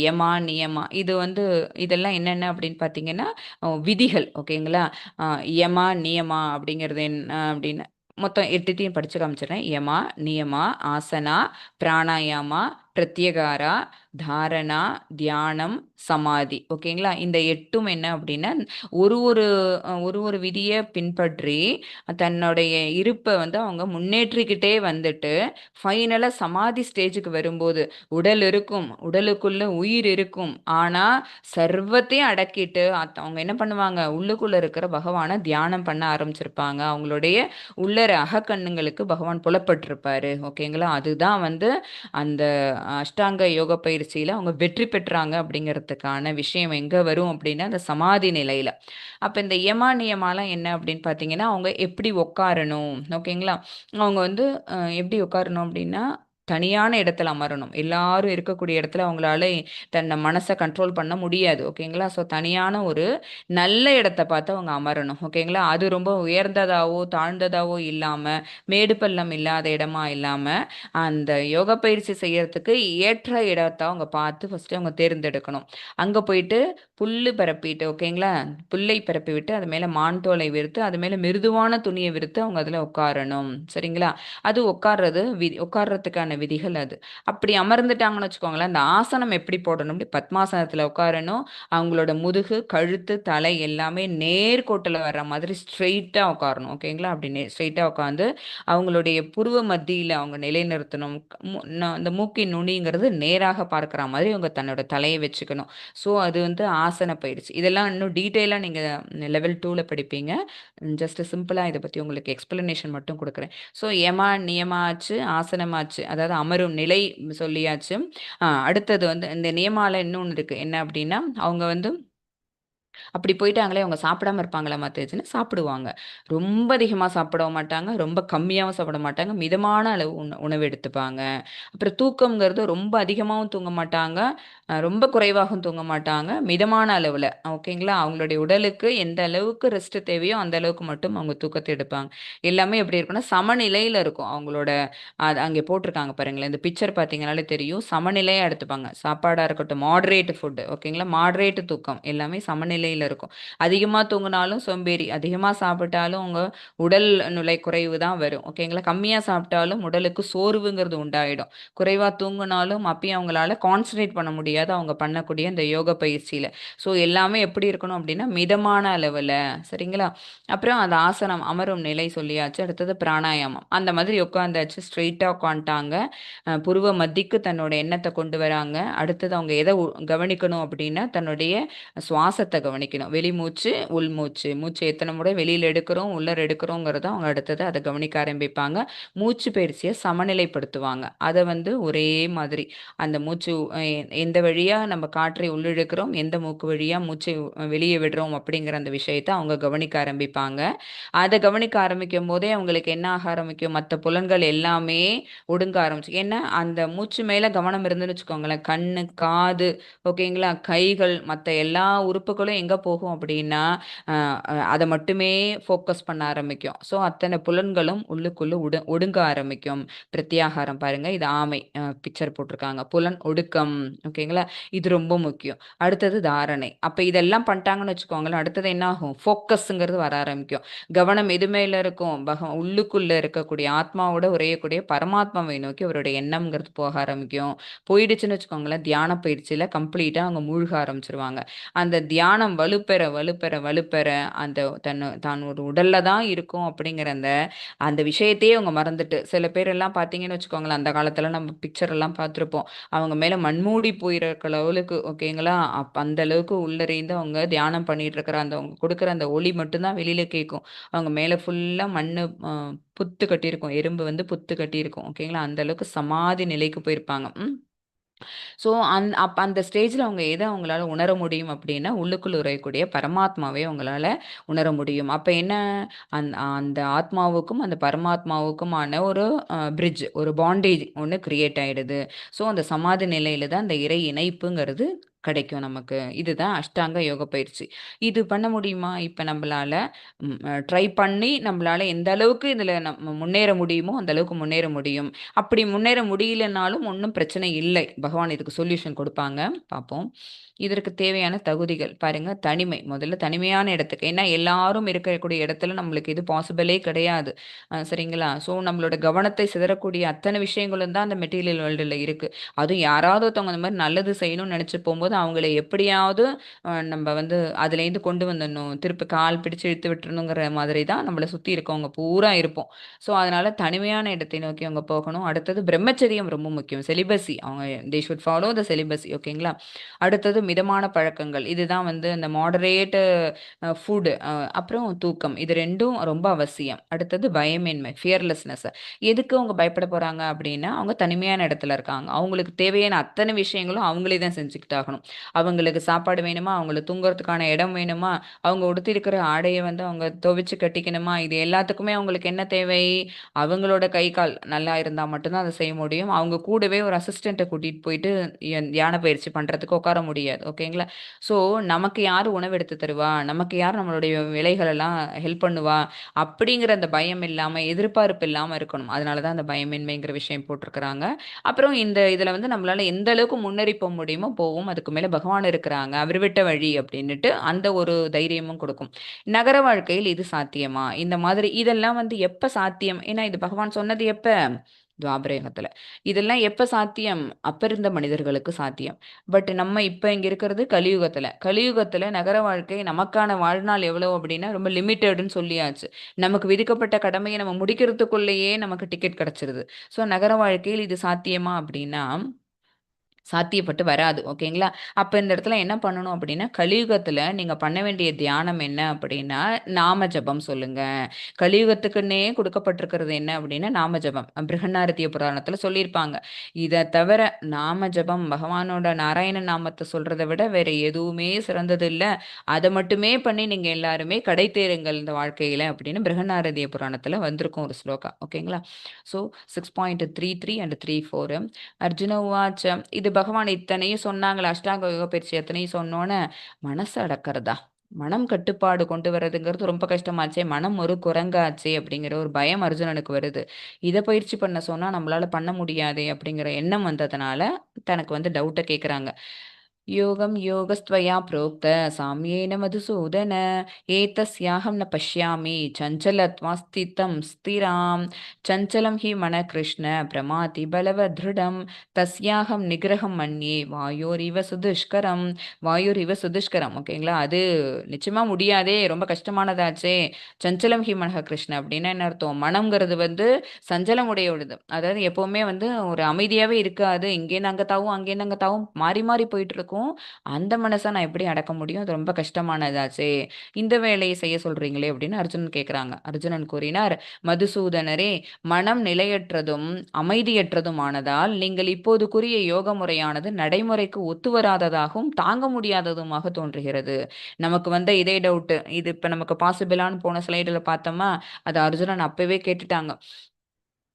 யமா நியமா இது வந்து இதெல்லாம் என்னென்ன அப்படின்னு பார்த்தீங்கன்னா விதிகள். ஓகேங்களா? யமா நியமா அப்படிங்கிறது என்ன அப்படின்னு மொத்தம் 8த்தையும் படிச்சு காமிச்சிடுறேன். யமா நியமா ஆசனா பிராணாயாமா பிரத்யகாரா தாரணா தியானம் சமாதி. ஓகேங்களா? இந்த 8ம் என்ன அப்படின்னா ஒரு ஒரு ஒரு ஒரு விதியை பின்பற்றி தன்னுடைய இருப்பை வந்து அவங்க முன்னேற்றிக்கிட்டே வந்துட்டு ஃபைனலாக சமாதி ஸ்டேஜுக்கு வரும்போது உடல் இருக்கும், உடலுக்குள்ள உயிர் இருக்கும், ஆனா சர்வத்தையும் அடக்கிட்டு அவங்க என்ன பண்ணுவாங்க, உள்ளுக்குள்ள இருக்கிற பகவானை தியானம் பண்ண ஆரம்பிச்சிருப்பாங்க. அவங்களுடைய உள்ளர அகக்கண்ணுங்களுக்கு பகவான் புலப்பட்டிருப்பாரு. ஓகேங்களா? அதுதான் வந்து அந்த அஷ்டாங்க யோக பயிற்சியில அவங்க வெற்றி பெற்றாங்க அப்படிங்கிறதுக்கான விஷயம் எங்க வரும் அப்படின்னா அந்த சமாதி நிலையில. அப்ப இந்த யமா நியமாலாம் என்ன அப்படின்னு பார்த்தீங்கன்னா அவங்க எப்படி உட்காரணும். ஓகேங்களா? அவங்க வந்து எப்படி உட்காரணும் அப்படின்னா தனியான இடத்துல அமரணும். எல்லாரும் இருக்கக்கூடிய இடத்துல அவங்களால தன்னை மனசை கண்ட்ரோல் பண்ண முடியாது. ஓகேங்களா? ஸோ தனியான ஒரு நல்ல இடத்த பார்த்து அவங்க அமரணும். ஓகேங்களா? அது ரொம்ப உயர்ந்ததாவோ தாழ்ந்ததாவோ இல்லாம மேடு பள்ளம் இல்லாத இடமா இல்லாம அந்த யோகா பயிற்சி செய்யறதுக்கு ஏற்ற இடத்த அவங்க பார்த்து ஃபர்ஸ்ட் அவங்க தேர்ந்தெடுக்கணும். அங்க போயிட்டு புல்லு பரப்பிட்டு, ஓகேங்களா, புல்லை பரப்பி விட்டு அது மேல மான் தோலை விரித்து அது மேல மிருதுவான துணியை விரித்து அவங்க அதுல உட்காரணும். சரிங்களா? அது உட்கார்றதுக்கான விதிகள் அது. அப்படி அமர்ந்துட்டாங்கன்னு வச்சுக்கோங்களேன், அந்த ஆசனம் எப்படி போடணும், இப்படி பத்மாசனத்துல உட்காரணும். அவங்களோட முதுகு கழுத்து தலை எல்லாமே நேர்கோட்டில் வர்ற மாதிரி ஸ்ட்ரெயிட்டா உட்காரணும். ஓகேங்களா? அப்படி ஸ்ட்ரெயிட்டா உட்காந்து அவங்களுடைய புருவ மத்தியில அவங்க நிலைநிறுத்தணும். அந்த மூக்கின் நுனிங்கிறது நேராக பார்க்குற மாதிரி அவங்க தன்னோட தலையை வச்சுக்கணும். ஸோ அது வந்து ஆசன பயிற்சி. இதெல்லாம் இன்னும் டீட்டெயிலாக நீங்கள் லெவல் 2ல படிப்பீங்க. ஜஸ்ட் சிம்பிளாக இதை பற்றி உங்களுக்கு எக்ஸ்பிளனேஷன் மட்டும் கொடுக்குறேன். ஸோ யமா நியமாச்சு ஆசனமாச்சு, அதாவது அமரும் நிலை சொல்லியாச்சு. அடுத்தது வந்து இந்த நியமால இன்னொன்று இருக்குது. என்ன அப்படின்னா அவங்க வந்து அப்படி போயிட்டாங்களே அவங்க சாப்பிடாம இருப்பாங்களா மத்ததுன்னு சாப்பிடுவாங்க. ரொம்ப அதிகமா சாப்பிடவும் மாட்டாங்க. ரொம்ப கம்மியாவும் சாப்பிட மாட்டாங்க. மிதமான அளவு உணவு எடுத்துப்பாங்க. அப்புறம் தூக்கம்ங்கிறது ரொம்ப அதிகமாவும் தூங்க மாட்டாங்க. ரொம்ப குறைவாகவும் தூங்க மாட்டாங்க. மிதமான அளவுல. ஓகேங்களா? அவங்களுடைய உடலுக்கு எந்த அளவுக்கு ரெஸ்ட் தேவையோ, அந்த அளவுக்கு மட்டும் அவங்க தூக்கத்த எடுப்பாங்க. எல்லாமே எப்படி இருக்கும்னா, சமநிலையில இருக்கும். அவங்களோட அது அங்கே போட்டிருக்காங்க பாருங்களேன். இந்த பிக்சர் பார்த்தீங்கனாலே தெரியும். சமநிலையா எடுத்துப்பாங்க. சாப்பாடா இருக்கட்டும், மாடரேட் ஃபுட் ஓகேங்களா? மாடரேட் தூக்கம் எல்லாமே சமநிலையில இருக்கும். அதிகமா தூங்குனாலும் சோம்பேறி, அதிகமா சாப்பிட்டாலும் உங்க உடல் நிலை குறைவு தான் வரும். ஓகேங்களா? கம்மியா சாப்பிட்டாலும் உடலுக்கு சோர்வுங்கிறது உண்டாயிடும். குறைவா தூங்குனாலும் அப்பயும் அவங்களால கான்சன்ட்ரேட் பண்ண முடியாது. அவங்க பண்ணக்கூடிய இந்த யோக பயிற்சியில. ஸோ எல்லாமே எப்படி இருக்கணும் அப்படின்னா, மிதமான அளவுல சரிங்களா? அப்புறம் அந்த ஆசனம் அமரும் நிலை சொல்லியாச்சு. அடுத்தது பிராணாயாமம். அந்த மாதிரி உட்காந்தாச்சு. ஸ்ட்ரெயிட்டா உட்காந்துட்டாங்க. புருவ மத்திக்கு தன்னோட எண்ணத்தை கொண்டு வராங்க. அடுத்தது அவங்க எதை கவனிக்கணும் அப்படின்னா, தன்னுடைய சுவாசத்தை கவனிக்கணும். வெளிமூச்சு, உள்மூச்சு. மூச்சு எத்தனை முறை வெளியில எடுக்கிறோம், உள்ளர எடுக்கிறோங்கிறத அவங்க அடுத்தது அதை கவனிக்க ஆரம்பிப்பாங்க. மூச்சு பயிற்சியை சமநிலைப்படுத்துவாங்க. அதை வந்து ஒரே மாதிரி அந்த மூச்சு எந்த வழியா நம்ம காற்றை உள்ளிழுக்கிறோம், எந்த மூக்கு வழியா மூச்சை வெளியே விடுறோம் அப்படிங்கிற அந்த விஷயத்தை அவங்க கவனிக்க ஆரம்பிப்பாங்க. அதை கவனிக்க ஆரம்பிக்கும் போதே அவங்களுக்கு என்ன ஆக ஆரம்பிக்கும், மற்ற புலன்கள் எல்லாமே ஒடுங்க ஆரம்பிச்சு. ஏன்னா அந்த மூச்சு மேல கவனம் இருந்துன்னு வச்சுக்கோங்களேன், கண்ணு, காது, ஓகேங்களா, கைகள், மற்ற எல்லா உறுப்புகளும் எங்க போகும் அப்படின்னா அதை மட்டுமே ஃபோக்கஸ் பண்ண ஆரம்பிக்கும். ஸோ அத்தனை புலன்களும் உள்ளுக்குள்ள ஒடுங்க ஆரம்பிக்கும். பிரத்யாகாரம் பாருங்க, இது ஆமை பிக்சர் போட்டிருக்காங்க. புலன் ஒடுக்கம். ஓகேங்களா, இது ரொம்ப முக்கியம். அடுத்தது தாரணை. அப்ப இதெல்லாம் பண்ணிட்டாங்கன்னு வச்சுக்கோங்களேன், அடுத்தது என்ன ஆகும், ஃபோக்கஸ்ங்கிறது வர ஆரம்பிக்கும். கவனம் எது மேல இருக்கும், உள்ளுக்குள்ள இருக்கக்கூடிய ஆத்மாவோட உரையக்கூடிய பரமாத்மாவை நோக்கி அவருடைய எண்ணம்ங்கிறது போக ஆரம்பிக்கும். போயிடுச்சுன்னு வச்சுக்கோங்களேன், தியான பயிற்சியில கம்ப்ளீட்டா அவங்க மூழ்க ஆரம்பிச்சிருவாங்க. அந்த தியானம் வலுப்பெற வலுப்பெற வலுப்பெற அந்த தான் ஒரு உடல்ல தான் இருக்கும் அப்படிங்கிற அந்த அந்த விஷயத்தையே அவங்க மறந்துட்டு, சில பேர் எல்லாம் பார்த்தீங்கன்னு வச்சுக்கோங்களேன், அந்த காலத்துல நம்ம பிக்சர் எல்லாம் பார்த்துருப்போம். அவங்க மேல மண்மூடி போயிருக்க அளவுக்கு ஓகேங்களா, அந்த அளவுக்கு உள்ளறிந்து அவங்க தியானம் பண்ணிட்டு இருக்கிற அந்த அவங்க கொடுக்குற அந்த ஒளி மட்டும்தான் வெளியில கேட்கும். அவங்க மேல ஃபுல்லா மண்ணு புத்து கட்டியிருக்கும். எறும்பு வந்து புத்து கட்டியிருக்கும். ஓகேங்களா, அந்த அளவுக்கு சமாதி நிலைக்கு போயிருப்பாங்க. ஸோ அந்த ஸ்டேஜ்ல அவங்க எத அவங்களால உணர முடியும் அப்படின்னா, உள்ளுக்குள் உறையக்கூடிய பரமாத்மாவை அவங்களால உணர முடியும். அப்ப என்ன, அந்த ஆத்மாவுக்கும், அந்த பரமாத்மாவுக்குமான ஒரு பிரிட்ஜ், ஒரு பாண்டேஜ் ஒண்ணு கிரியேட் ஆயிடுது. ஸோ அந்த சமாதி நிலையில தான் அந்த இறை இணைப்புங்கிறது கிடைக்கும் நமக்கு. இதுதான் அஷ்டாங்க யோக பயிற்சி. இது பண்ண முடியுமா? இப்ப நம்பளால ட்ரை பண்ணி நம்பளால எந்த அளவுக்கு இதுல நம்ம முன்னேற முடியுமோ, அந்த அளவுக்கு முன்னேற முடியும். அப்படி முன்னேற முடியலனாலும் ஒண்ணும் பிரச்சனை இல்லை. பகவான் இதுக்கு சொல்யூஷன் கொடுப்பாங்க. பார்ப்போம். இதற்கு தேவையான தகுதிகள் பாருங்க. தனிமை. முதல்ல தனிமையான இடத்துக்கு. ஏன்னா எல்லாரும் இருக்கக்கூடிய இடத்துல நம்மளுக்கு இது பாசிபிளே கிடையாது. சரிங்களா? ஸோ நம்மளோட கவனத்தை சிதறக்கூடிய அத்தனை விஷயங்களும் தான் அந்த மெட்டீரியல் வேர்ல்டுல இருக்கு. அதுவும் யாராவது ஒருத்தவங்க அந்த மாரி நல்லது செய்யணும்னு நெனச்சு போம்போது, அவங்கள எப்படியாவது நம்ப வந்து அதுலேருந்து கொண்டு வந்துடணும். திருப்பி கால் பிடிச்சு இழுத்து விட்டுறணுங்கிற மாதிரி தான் நம்மள சுத்தி இருக்கவங்க பூரா இருப்போம். ஸோ அதனால தனிமையான இடத்தை நோக்கி அவங்க போகணும். அடுத்தது பிரம்மச்சரியம் ரொம்ப முக்கியம். செலிபசி அவங்க தே ஷுட் ஃபாலோ த செலிபசி ஓகேங்களா? அடுத்தது மிதமான பழக்கங்கள். இதுதான் வந்து அந்த மாடரேட் ஃபுட் அப்புறம் தூக்கம். இது 2ம் ரொம்ப அவசியம். அடுத்தது பயமின்மை, ஃபியர்லெஸ்னஸ். எதுக்கு அவங்க பயப்பட போறாங்க அப்படின்னா, அவங்க தனிமையான இடத்துல இருக்காங்க. அவங்களுக்கு தேவையான அத்தனை விஷயங்களும் அவங்களே தான் செஞ்சுக்கிட்டாகணும். அவங்களுக்கு சாப்பாடு வேணுமா? அவங்களுக்கு தூங்குறதுக்கான இடம் வேணுமா? அவங்க உடுத்தியிருக்கிற ஆடைய வந்து அவங்க துவைச்சு கட்டிக்கணுமா? இது எல்லாத்துக்குமே அவங்களுக்கு என்ன தேவை? அவங்களோட கை, கால் நல்லா இருந்தா மட்டும் தான் அத செய்ய முடியும். அவங்க கூடவே ஒரு அசிஸ்டன்ட்ட கூட்டிட்டு போயிட்டு தியான பயிற்சி பண்றதுக்கு உட்கார முடியாது. ஓகேங்களா? ஸோ நமக்கு யாரு உணவு எடுத்து தருவா? நமக்கு யார் நம்மளுடைய வேலைகளெல்லாம் ஹெல்ப் பண்ணுவா? அப்படிங்கிற அந்த பயம் இல்லாம, எதிர்பார்ப்பு இல்லாம இருக்கணும். அதனால தான் அந்த பயமின்மைங்கிற விஷயம் போட்டிருக்கிறாங்க. அப்புறம் இதுல வந்து நம்மளால எந்த அளவுக்கு முன்னேறி போ முடியுமோ போவோம். அதுக்கு மேல பகவான் இருக்கிறாங்க. அவர் விட்ட வழி அப்படின்னுட்டு அந்த ஒரு தைரியமும் கொடுக்கும். நகர வாழ்க்கையில் இது சாத்தியமா? இந்த மாதிரி இதெல்லாம் வந்து எப்ப சாத்தியம்? ஏன்னா இது பகவான் சொன்னது எப்ப? துவாபர யுகத்துல. இதெல்லாம் எப்ப சாத்தியம்? அப்ப இருந்த மனிதர்களுக்கு சாத்தியம். பட் நம்ம இப்ப இங்க இருக்கிறது கலியுகத்துல. கலியுகத்துல நகர வாழ்க்கை நமக்கான வாழ்நாள் எவ்வளவு அப்படின்னா ரொம்ப லிமிட்டெட்ன்னு சொல்லியாச்சு. நமக்கு விதிக்கப்பட்ட கடமையை நம்ம முடிக்கிறதுக்குள்ளேயே நமக்கு டிக்கெட் கிடைச்சிருது. ஸோ நகர வாழ்க்கையில் இது சாத்தியமா அப்படின்னா சாத்தியப்பட்டு வராது. ஓகேங்களா? அப்ப இந்த இடத்துல என்ன பண்ணணும் அப்படின்னா, கலியுகத்துல நீங்க பண்ண வேண்டிய தியானம் என்ன அப்படின்னா, நாம ஜபம் சொல்லுங்க. கலியுகத்துக்குன்னே கொடுக்கப்பட்டிருக்கிறது என்ன அப்படின்னா, நாம ஜபம். பிருஹன்னாரதிய புராணத்துல சொல்லியிருப்பாங்க. இத தவிர நாம ஜபம் பகவானோட நாராயண நாமத்த சொல்றத விட வேற எதுவுமே சிறந்தது இல்ல. அத மட்டுமே பண்ணி நீங்க எல்லாருமே கடை தேறுங்கள் இந்த வாழ்க்கையில அப்படின்னு பிருஹன்னாரதிய புராணத்துல வந்திருக்கும் ஒரு ஸ்லோகா. ஓகேங்களா? ஸோ 6.33 அண்ட் 34 அர்ஜுன உவாச்ச இது பகவான் இத்தனையும் சொன்னாங்களே அஷ்டாங்க யோக பயிற்சி எத்தனையும் சொன்னோன்னே மனசு அடக்கிறதா மனம் கட்டுப்பாடு கொண்டு வர்றதுங்கிறது ரொம்ப கஷ்டமாச்சே மனம் ஒரு குரங்காச்சே அப்படிங்கிற ஒரு பயம் அர்ஜுனனுக்கு வருது இதை பயிற்சி பண்ண சொன்னா நம்மளால பண்ண முடியாதே அப்படிங்கிற எண்ணம் வந்ததுனால தனக்கு வந்து டவுட்டை கேட்குறாங்க யோகம் யோகஸ்த்வயா प्रोक्त साम्येन मधुसूदन एतस्याहं न पश्यामि चञ्चलत्वा स्थितं स्थिरां चञ्चलं हि मनः कृष्ण प्रमाति बलवदृढं तस्याहं निग्रहं मन्ये வாயோரிவ சுதுஷ்கரம் வாயோரிவ சுதுஷ்கரம் ஓகேங்களா அது நிச்சயமா முடியாதே ரொம்ப கஷ்டமானதாச்சே சஞ்சலம் ஹி மனஹ கிருஷ்ண அப்படின்னா என்ன அர்த்தம் மனம்ங்கிறது வந்து சஞ்சலம் உடையது அதாவது எப்பவுமே வந்து ஒரு அமைதியாவே இருக்காது இங்கேருந்து அங்க தாவும் அங்கேருந்து அங்க தாவும் மாறி மாறி போயிட்டு இருக்கும் அந்த மனசை நான் எப்படி அடக்க முடியும் அது ரொம்ப கஷ்டமானதாச்சே இந்த வேலையை செய்ய சொல்றீங்களே அப்படின்னு அர்ஜுனன் கேட்கிறாங்க அர்ஜுனன் கூறினார் மதுசூதனரே மனம் நிலையற்றதும் அமைதியற்றதுமானதால் நீங்கள் இப்போது கூறிய யோக முறையானது நடைமுறைக்கு ஒத்து வராததாகவும் தாங்க முடியாததுமாக தோன்றுகிறது நமக்கு வந்த இதே டவுட் இது இப்ப நமக்கு பாசிபிளான்னு போன ஸ்லைடில் பார்த்தோமா அது அர்ஜுனன் அப்பவே கேட்டுட்டாங்க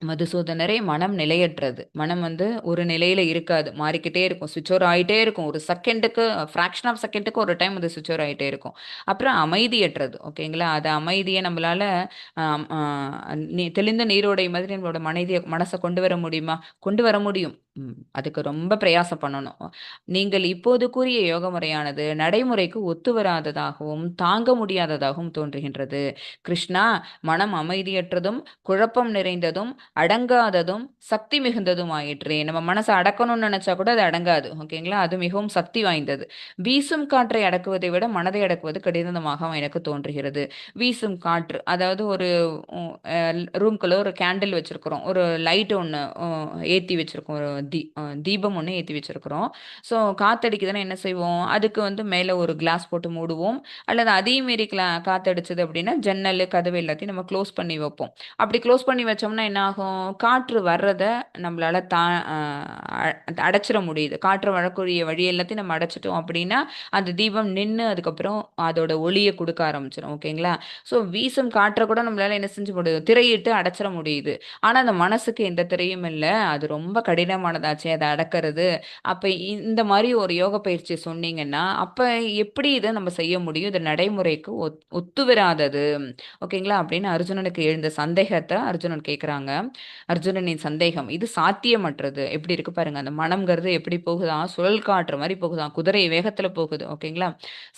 மதுசூதனரே மனம் நிலையற்றது மனம் வந்து ஒரு நிலையில இருக்காது மாறிக்கிட்டே இருக்கும் சுவிட்ச் ஓவர் ஆகிட்டே இருக்கும் ஒரு செகண்டுக்கு ஃப்ராக்ஷன் ஆஃப் செகண்டுக்கு ஒரு டைம் அது சுவிட்ச் ஓவர் ஆகிட்டே இருக்கும் அப்புறம் அமைதியற்றது ஓகேங்களா அது அமைதியை நம்மளால தெளிந்த நீரோடை மாதிரி நம்மளோட மனசை கொண்டு வர முடியுமா கொண்டு வர முடியும் அதுக்கு ரொம்ப பிரயாசம் பண்ணணும் நீங்கள் இப்போது கூறிய யோக முறையானது நடைமுறைக்கு ஒத்து வராததாகவும் தாங்க முடியாததாகவும் தோன்றுகின்றது கிருஷ்ணா மனம் அமைதியற்றதும் குழப்பம் நிறைந்ததும் அடங்காததும் சக்தி மிகுந்ததும் ஆயிற்றே நம்ம மனசை அடக்கணும்னு நினைச்சா கூட அது அடங்காது ஓகேங்களா அது மிகவும் சக்தி வாய்ந்தது வீசும் காற்றை அடக்குவதை விட மனதை அடக்குவது கடினமாக எனக்கு தோன்றுகிறது வீசும் காற்று அதாவது ஒரு ரூம்குள்ள ஒரு கேண்டில் வச்சிருக்கிறோம் ஒரு லைட் ஒன்று ஏற்றி வச்சிருக்கோம் ஒரு தீபம் ஒன்று ஏற்றி வச்சிருக்கிறோம் ஸோ காத்தடிக்குதுன்னா என்ன செய்வோம் அதுக்கு வந்து மேலே ஒரு கிளாஸ் போட்டு மூடுவோம் அல்லது அதே மாரி காத்தடிச்சது அப்படின்னா ஜன்னல் கதவு எல்லாத்தையும் நம்ம க்ளோஸ் பண்ணி வைப்போம் அப்படி க்ளோஸ் பண்ணி வச்சோம்னா என்ன ஆகும் காற்று வர்றதை நம்மளால அடைச்சிட முடியுது காற்று வரக்கூடிய வழி எல்லாத்தையும் நம்ம அடைச்சிட்டோம் அப்படின்னா அந்த தீபம் நின்று அதுக்கப்புறம் அதோட ஒளியை கொடுக்க ஆரம்பிச்சிடும் ஓகேங்களா ஸோ வீசும் காற்றை கூட நம்மளால என்ன செஞ்சு முடியுது திரையிட்டு அடைச்சிட முடியுது ஆனால் அந்த மனசுக்கு எந்த திரையும் இல்லை அது ரொம்ப கடினமானதாச்சு அதை அடக்கிறது அப்போ இந்த மாதிரி ஒரு யோக பயிற்சி சொன்னீங்கன்னா அப்போ எப்படி இதை நம்ம செய்ய முடியும் இது நடைமுறைக்கு ஒத்து வராதது ஓகேங்களா அப்படின்னு அர்ஜுனனுக்கு எழுந்த சந்தேகத்தை அர்ஜுனன் கேட்குறாங்க அர்ஜுனனின் சந்தேகம் இது சாத்தியமற்றது எப்படி இருக்கு பாருங்க அந்த மனம்ங்கிறது எப்படி போகுதான் சுழல் காற்று மாதிரி போகுதான் குதிரை வேகத்துல போகுது ஓகேங்களா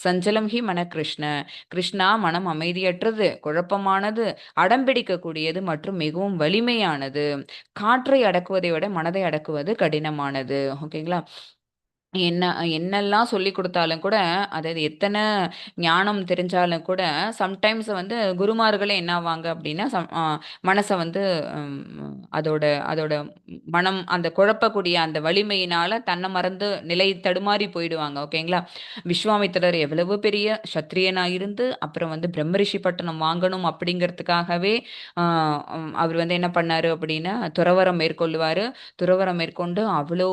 சஞ்சலம் ஹி மன கிருஷ்ண கிருஷ்ணா மனம் அமைதியற்றது குழப்பமானது அடம்பிடிக்கக்கூடியது மற்றும் மிகவும் வலிமையானது காற்றை அடக்குவதை விட மனதை அடக்குவது கடினமானது ஓகேங்களா என்ன என்னெல்லாம் சொல்லி கொடுத்தாலும் கூட அதாவது எத்தனை ஞானம் தெரிஞ்சாலும் கூட சம்டைம்ஸ் வந்து குருமார்களே என்ன ஆவாங்க அப்படின்னா மனசை வந்து அதோட அதோட மனம் அந்த குழப்பக்கூடிய அந்த வலிமையினால தன்னை மறந்து நிலை தடுமாறி போயிடுவாங்க ஓகேங்களா விஸ்வாமித்திரர் எவ்வளவு பெரிய சத்திரியனா இருந்து அப்புறம் வந்து பிரம்மரிஷி பட்டணம் வாங்கணும் அப்படிங்கிறதுக்காகவே அவர் வந்து என்ன பண்ணாரு அப்படின்னா துறவரம் மேற்கொள்ளுவாரு துறவரம் மேற்கொண்டு அவ்வளோ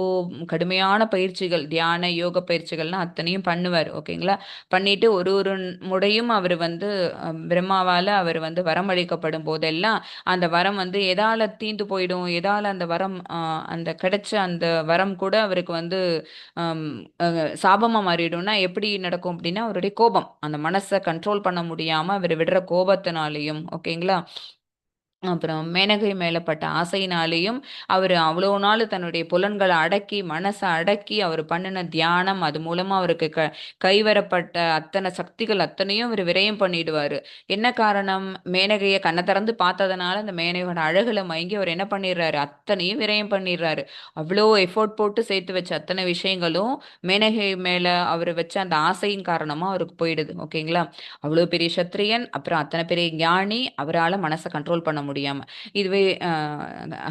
கடுமையான பயிற்சிகள் தியான யோக பயிற்சிகள்லாம் அத்தனையும் பண்ணுவார் ஓகேங்களா பண்ணிட்டு ஒரு ஒரு முறையும் அவர் வந்து பிரம்மாவால் அவர் வந்து வரம் அளிக்கப்படும் போதெல்லாம் அந்த வரம் வந்து எதால தீந்து போயிடும் எதால அந்த வரம் அந்த கிடைச்ச அந்த வரம் கூட அவருக்கு வந்து சாபமா மாறிடும்னா எப்படி நடக்கும் அப்படின்னா அவருடைய கோபம் அந்த மனசை கண்ட்ரோல் பண்ண முடியாம அவர் விடுற கோபத்தினாலையும் ஓகேங்களா அப்புறம் மேனகை மேலப்பட்ட ஆசையினாலேயும் அவர் அவ்வளோ நாள் தன்னுடைய புலன்களை அடக்கி மனசை அடக்கி அவர் பண்ணின தியானம் அது மூலமா அவருக்கு கைவரப்பட்ட அத்தனை சக்திகள் அத்தனையும் அவர் விரயம் பண்ணிடுவார் என்ன காரணம் மேனகையை கண்ணை திறந்து பார்த்ததுனால அந்த மேனகையோட அழகுல மயங்கி அவர் என்ன பண்ணிடுறாரு அத்தனையும் விரயம் பண்ணிடுறாரு அவ்வளோ எஃபோர்ட் போட்டு சேர்த்து வச்ச அத்தனை விஷயங்களும் மேனகை மேல அவர் வச்ச அந்த ஆசையின் காரணமா அவருக்கு போயிடுது ஓகேங்களா அவ்வளோ பெரிய சத்திரியன் அப்புறம் அத்தனை பெரிய ஞானி அவரால் மனசை கண்ட்ரோல் பண்ண முடியும் முடியாம. இதுவே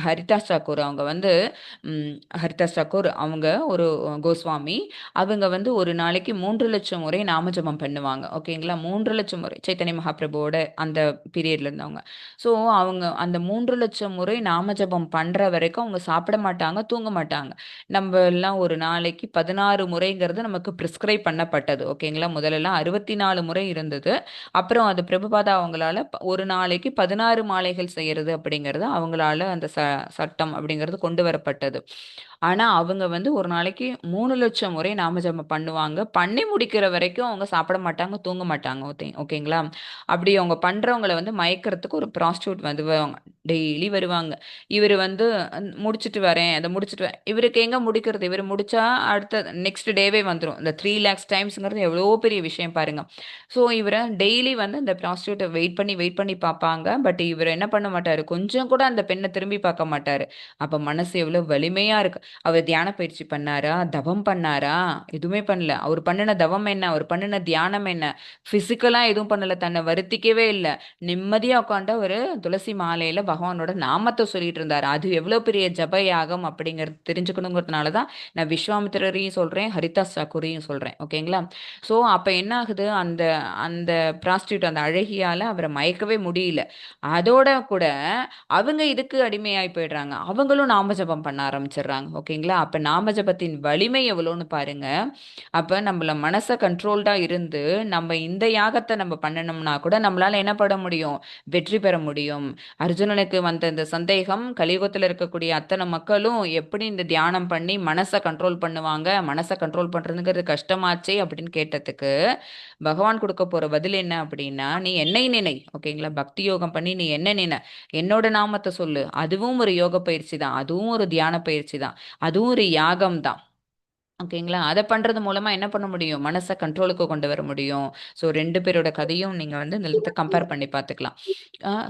ஹரிதாஸ் தாக்கூர் அவங்க வந்து ஹரிதாஸ் தாக்கூர் அவங்க ஒரு கோஸ்வாமி. அவங்க வந்து ஒரு நாளைக்கு 3,00,000 முறை நாமஜபம் பண்ணுவாங்க. ஓகேங்களா? 3,00,000 முறை சைத்தன்ய மகாபிரபுவோட அந்த பீரியட்ல இருந்தவங்க. ஸோ அவங்க அந்த 3,00,000 முறை நாமஜபம் பண்ற வரைக்கும் அவங்க சாப்பிட மாட்டாங்க, தூங்க மாட்டாங்க. நம்ம எல்லாம் ஒரு நாளைக்கு 16 முறைங்கிறது நமக்கு பிரிஸ்கிரைப் பண்ணப்பட்டது. ஓகேங்களா? முதல்லலாம் 64 முறை இருந்தது. அப்புறம் அது பிரபுபாதா அவங்களால ஒரு நாளைக்கு 16 மாலைகள் செய்யறது அப்படிங்கிறது அவங்களால அந்த சட்டம் அப்படிங்கிறது கொண்டு வரப்பட்டது. ஆனா அவங்க வந்து ஒரு நாளைக்கு 3,00,000 முறை நாமஜபம் பண்ணுவாங்க. பண்ணி முடிக்கிற வரைக்கும் அவங்க சாப்பிட மாட்டாங்க, தூங்க மாட்டாங்க. ஓகேங்களா? அப்படி அவங்க பண்றவங்கள வந்து மயக்கிறதுக்கு ஒரு ப்ராஸ்டியூட் வந்து டெய்லி வருவாங்க. இவரு வந்து முடிச்சுட்டு வரேன், அத முடிச்சுட்டு வரேன். இவருக்கு எங்க முடிக்கிறது? இவரு முடிச்சா அடுத்த நெக்ஸ்ட் டேவே வந்துரும். இந்த 3 லேக்ஸ் டைம்ஸ்ங்கிறது எவ்வளோ பெரிய விஷயம் பாருங்க. ஸோ இவர டெய்லி வந்து அந்த ப்ராஸ்டியூட்ட வெயிட் பண்ணி பார்ப்பாங்க. பட் இவரு என்ன பண்ண மாட்டாரு, கொஞ்சம் கூட அந்த பெண்ண திரும்பி பார்க்க மாட்டாரு. அப்ப மனசு எவ்வளோ வலிமையா இருக்கு. அவர் தியான பயிற்சி பண்ணாரா? தவம் பண்ணாரா? எதுவுமே பண்ணல. அவர் பண்ணுன தவம் என்ன? அவர் பண்ணுன தியானம் என்ன? பிசிக்கலா எதுவும் பண்ணல. தன்னை வருத்திக்கவே இல்ல. நிம்மதியா உட்காந்து ஒரு துளசி மாலையில பகவானோட நாமத்தை சொல்லிட்டு இருந்தாரு. அது எவ்வளவு பெரிய ஜப யாகம் அப்படிங்கிறது தெரிஞ்சுக்கணுங்கிறதுனால தான் நான் விஸ்வாமித்திரரையும் சொல்றேன், ஹரிதாஸ் தாக்கூரையும் சொல்றேன். ஓகேங்களா? ஸோ அப்ப என்ன ஆகுது, அந்த அந்த பிராஸ்டியூட் அந்த அழகியால அவரை மயக்கவே முடியல. அதோட கூட அவங்க இதுக்கு அடிமையாய் போயிடுறாங்க. அவங்களும் நாமஜபம் பண்ண ஆரம்பிச்சிடுறாங்க. ஓகேங்களா? அப்ப நாமஜபத்தின் வலிமை எவ்வளோன்னு பாருங்க. அப்ப நம்மள மனச கண்ட்ரோல்டா இருந்து நம்ம இந்த யாகத்தை நம்ம பண்ணணும்னா கூட நம்மளால என்ன பண்ண முடியும், வெற்றி பெற முடியும். அர்ஜுனனுக்கு வந்த இந்த சந்தேகம், கலியுகத்துல இருக்கக்கூடிய அத்தனை மக்களும் எப்படி இந்த தியானம் பண்ணி மனசை கண்ட்ரோல் பண்ணுவாங்க, மனசை கண்ட்ரோல் பண்றதுங்கிறது கஷ்டமாச்சே அப்படின்னு கேட்டதுக்கு பகவான் கொடுக்க போற பதில் என்ன அப்படின்னா, நீ என்னை நினை. ஓகேங்களா? பக்தி யோகம் பண்ணி நீ என்ன நினை, என்னோட நாமத்தை சொல்லு. அதுவும் ஒரு யோக பயிற்சி தான், அதுவும் ஒரு தியான பயிற்சி தான், அதுவும் ஒரு யாகம் தான். ஓகேங்களா? அதை பண்றது மூலமா என்ன பண்ண முடியும், மனசை கண்ட்ரோலுக்கு கொண்டு வர முடியும். ஸோ ரெண்டு பேரோட கதையும் நீங்க வந்து இந்த கம்பேர் பண்ணி பார்த்துக்கலாம்.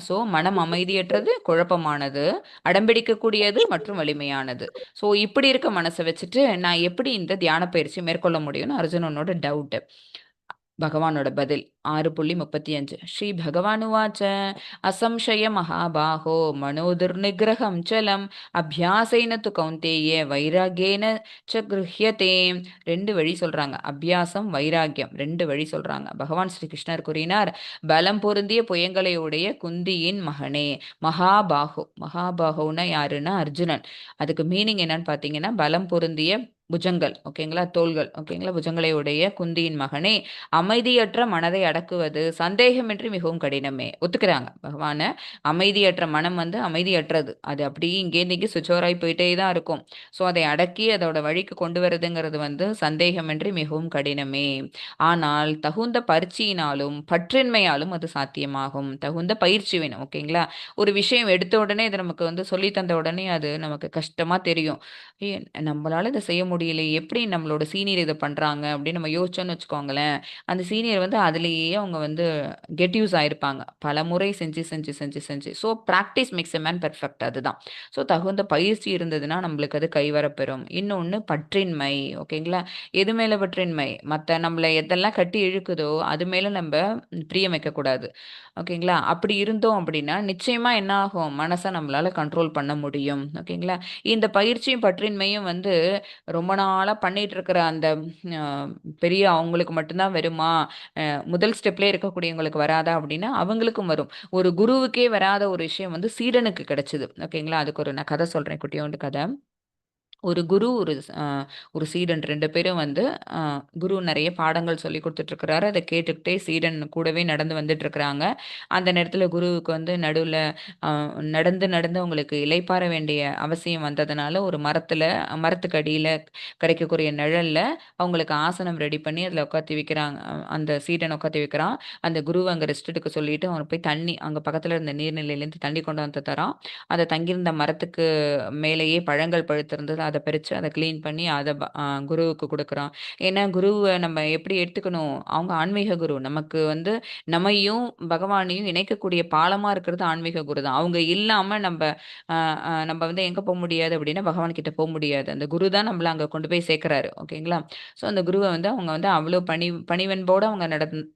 ஸோ மனம் அமைதியற்றது, குழப்பமானது, அடம்பிடிக்கக்கூடியது மற்றும் வலிமையானது. ஸோ இப்படி இருக்க மனசை வச்சுட்டு நான் எப்படி இந்த தியான பயிற்சி மேற்கொள்ள முடியும்னு அர்ஜுனனோட டவுட். பகவானோட பதில் 6.35 ஸ்ரீ பகவானுவாச்ச அசம்சய மகாபாகோ மனோதுர்நிகிரகம் சலம் அபியாசைன து கௌந்தேய வைராகேன ச கிருஹ்யதே. ரெண்டு வழி சொல்றாங்க, அபியாசம் வைராகியம் ரெண்டு வழி சொல்றாங்க. பகவான் ஸ்ரீ கிருஷ்ணர் கூறினார், பலம் பொருந்திய புயங்களையுடைய குந்தியின் மகனே மகாபாகோ. மகாபாகோன்னா யாருன்னா அர்ஜுனன். அதுக்கு மீனிங் என்னன்னு பார்த்தீங்கன்னா பலம் பொருந்திய புஜங்கள். ஓகேங்களா? தோள்கள். ஓகேங்களா? புஜங்களை உடைய குந்தியின் மகனே, அமைதியற்ற மனதை அடக்குவது சந்தேகமின்றி மிகவும் கடினமே. ஒத்துக்கிறாங்க பகவான. அமைதியற்ற மனம் வந்து அமைதியற்றது, அது அப்படியே இங்கேருந்து இங்கே சுச்சோராய் போயிட்டே தான் இருக்கும். ஸோ அதை அடக்கி அதோட வழிக்கு கொண்டு வரதுங்கிறது வந்து சந்தேகமின்றி மிகவும் கடினமே. ஆனால் தகுந்த பயிற்சியினாலும் பற்றின்மையாலும் அது சாத்தியமாகும். தகுந்த பயிற்சி வேணும். ஓகேங்களா? ஒரு விஷயம் எடுத்த உடனே இது நமக்கு வந்து சொல்லி தந்த உடனே அது நமக்கு கஷ்டமா தெரியும். ஏ, நம்மளால இதை செய்ய முடியல, எப்படி நம்மளோட சீனியர் இதை பண்றாங்க அப்படின்னு நம்ம யோசிச்சோன்னு வச்சுக்கோங்களேன். அந்த சீனியர் வந்து அதுலேயே அவங்க வந்து கெட் யூஸ் ஆயிருப்பாங்க, பல முறை செஞ்சு செஞ்சு செஞ்சு செஞ்சு. So practice makes a man perfect, அதுதான். ஸோ தகுந்த பயிற்சி இருந்ததுன்னா நம்மளுக்கு அது கைவரப்பெறும். இன்னொன்று பற்றின்மை. ஓகேங்களா? எது மேல பற்றின்மை, மற்ற நம்மளை எதெல்லாம் கட்டி இழுக்குதோ அது மேல நம்ம பிரியம் வைக்கக்கூடாது. ஓகேங்களா? அப்படி இருந்தோம் அப்படின்னா நிச்சயமா என்ன ஆகும், மனசை நம்மளால கண்ட்ரோல் பண்ண முடியும். ஓகேங்களா? இந்த பயிற்சியும் பற்றின்மையும் வந்து ரொம்ப நாளா பண்ணிட்டு இருக்கிற அந்த அஹ், பெரிய அவங்களுக்கு மட்டும்தான் வருமா, முதல் ஸ்டெப்லேயே இருக்கக்கூடியவங்களுக்கு வராதா அப்படின்னா அவங்களுக்கும் வரும். ஒரு குருவுக்கே வராத ஒரு விஷயம் வந்து சீடனுக்கு கிடைச்சது. ஓகேங்களா? அதுக்கு ஒரு நான் கதை சொல்றேன், குட்டியோண்டு கதை. ஒரு குரு ஒரு சீடன் 2 பேரும் வந்து குரு நிறைய பாடங்கள் சொல்லி கொடுத்துட்ருக்கிறாரு. அதை கேட்டுக்கிட்டே சீடன் கூடவே நடந்து வந்துட்டுருக்குறாங்க. அந்த நேரத்தில் குருவுக்கு வந்து நடுவில் நடந்து நடந்து அவங்களுக்கு இளைப்பாற வேண்டிய அவசியம் வந்ததுனால ஒரு மரத்துக்கு அடியில் கிடைக்கக்கூடிய நிழல்ல அவங்களுக்கு ஆசனம் ரெடி பண்ணி அதில் உட்காத்தி வைக்கிறாங்க. அந்த சீடன் உட்காத்தி வைக்கிறான். அந்த குருவை அங்கே ரெஸ்ட் எடுக்க சொல்லிட்டு அவனை போய் தண்ணி அங்கே பக்கத்தில் இருந்த நீர்நிலையிலேருந்து தண்ணி கொண்டு வந்து தரான். அதை தங்கியிருந்த மரத்துக்கு மேலேயே பழங்கள் பழுத்திருந்தது, அத பிரிச்சு அத கிளீன் பண்ணி அத குருவுக்கு குடுக்குறோம். ஏன்னா குருவ நம்ம எப்படி எடுத்துக்கணும்? அவங்க ஆன்மீக குரு. நமக்கு வந்து நம்மையும், பகவானையும் இணைக்கக்கூடிய பாலமா இருக்கிறது ஆன்மீக குரு தான். அவங்க இல்லாம அ நம்ப வந்து எங்க முடியாது அப்படின்னா, பகவான் கிட்ட முடியாது. அந்த குரு தான் நம்மள அங்க கொண்டு போய் சேர்க்கிறாரு. ஓகேங்களா? ஸோ அந்த குருவ வந்து அவங்க வந்து அவ்வளோ பணிவன்போட அவங்க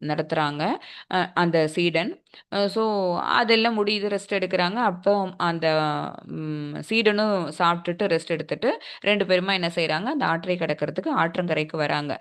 நடத்துறாங்க. அந்த சீடன். ஸோ அதெல்லாம் முடியுது. ரெஸ்ட் எடுக்குறாங்க. அப்போ அந்த சீடனும் சாப்பிட்டுட்டு ரெஸ்ட் எடுத்துட்டு 2 பேருமா என்ன செய்றாங்க, அந்த ஆற்றை கடக்கிறதுக்கு ஆற்றங்கரைக்கு வராங்க.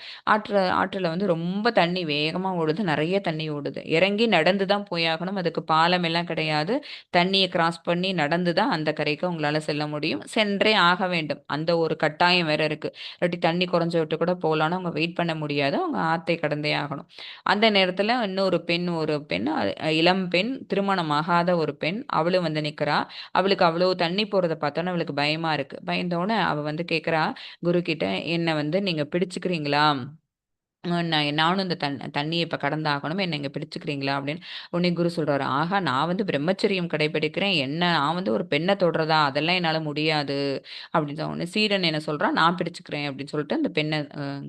ஆற்றுல வந்து ரொம்ப தண்ணி வேகமா ஓடுது. நெறைய தண்ணி ஓடுது. இறங்கி நடந்து தான் போயாகணும். அதுக்கு பாலம் எல்லாம் கிடையாது. தண்ணிய கிராஸ் பண்ணி நடந்து தான் அந்த கரைக்கு உங்களால செல்ல முடியும். சென்றே ஆக வேண்டும். அந்த ஒரு கட்டாயம் வேற இருக்கு. இல்லாட்டி தண்ணி குறைஞ்சு விட்டு கூட போலான்னு அவங்க வெயிட் பண்ண முடியாது. அவங்க ஆத்தை கடந்தே ஆகணும். அந்த நேரத்துல இன்னொரு ஒரு பெண் இளம் பெண், திருமணம் ஆகாத ஒரு பெண். அவளும் வந்து நிக்கிறா. அவளுக்கு அவ்வளோ தண்ணி போறத பார்த்தோனே அவளுக்கு பயமா இருக்கு. பயந்தோனே அவ வந்து கேட்கிறா, குரு கிட்ட, "என்ன வந்து நீங்க பிடிச்சுக்கிறீங்களா? நானும் இந்த தண்ணிய இப்ப கடந்தாகணும். என்ன இங்க பிடிச்சுக்கிறீங்களா?" அப்படின்னு. உடனே குரு சொல்றாரு, "ஆஹா! நான் வந்து பிரம்மச்சரியம் கடைபிடிக்கிறேன். நான் வந்து ஒரு பெண்ண தொடுறதா? அதெல்லாம் என்னால முடியாது." அப்படின்னு சொன்ன உடனே சீடன் என்ன சொல்றான், "நான் பிடிச்சுக்கிறேன்." அப்படின்னு சொல்லிட்டு அந்த பெண்ண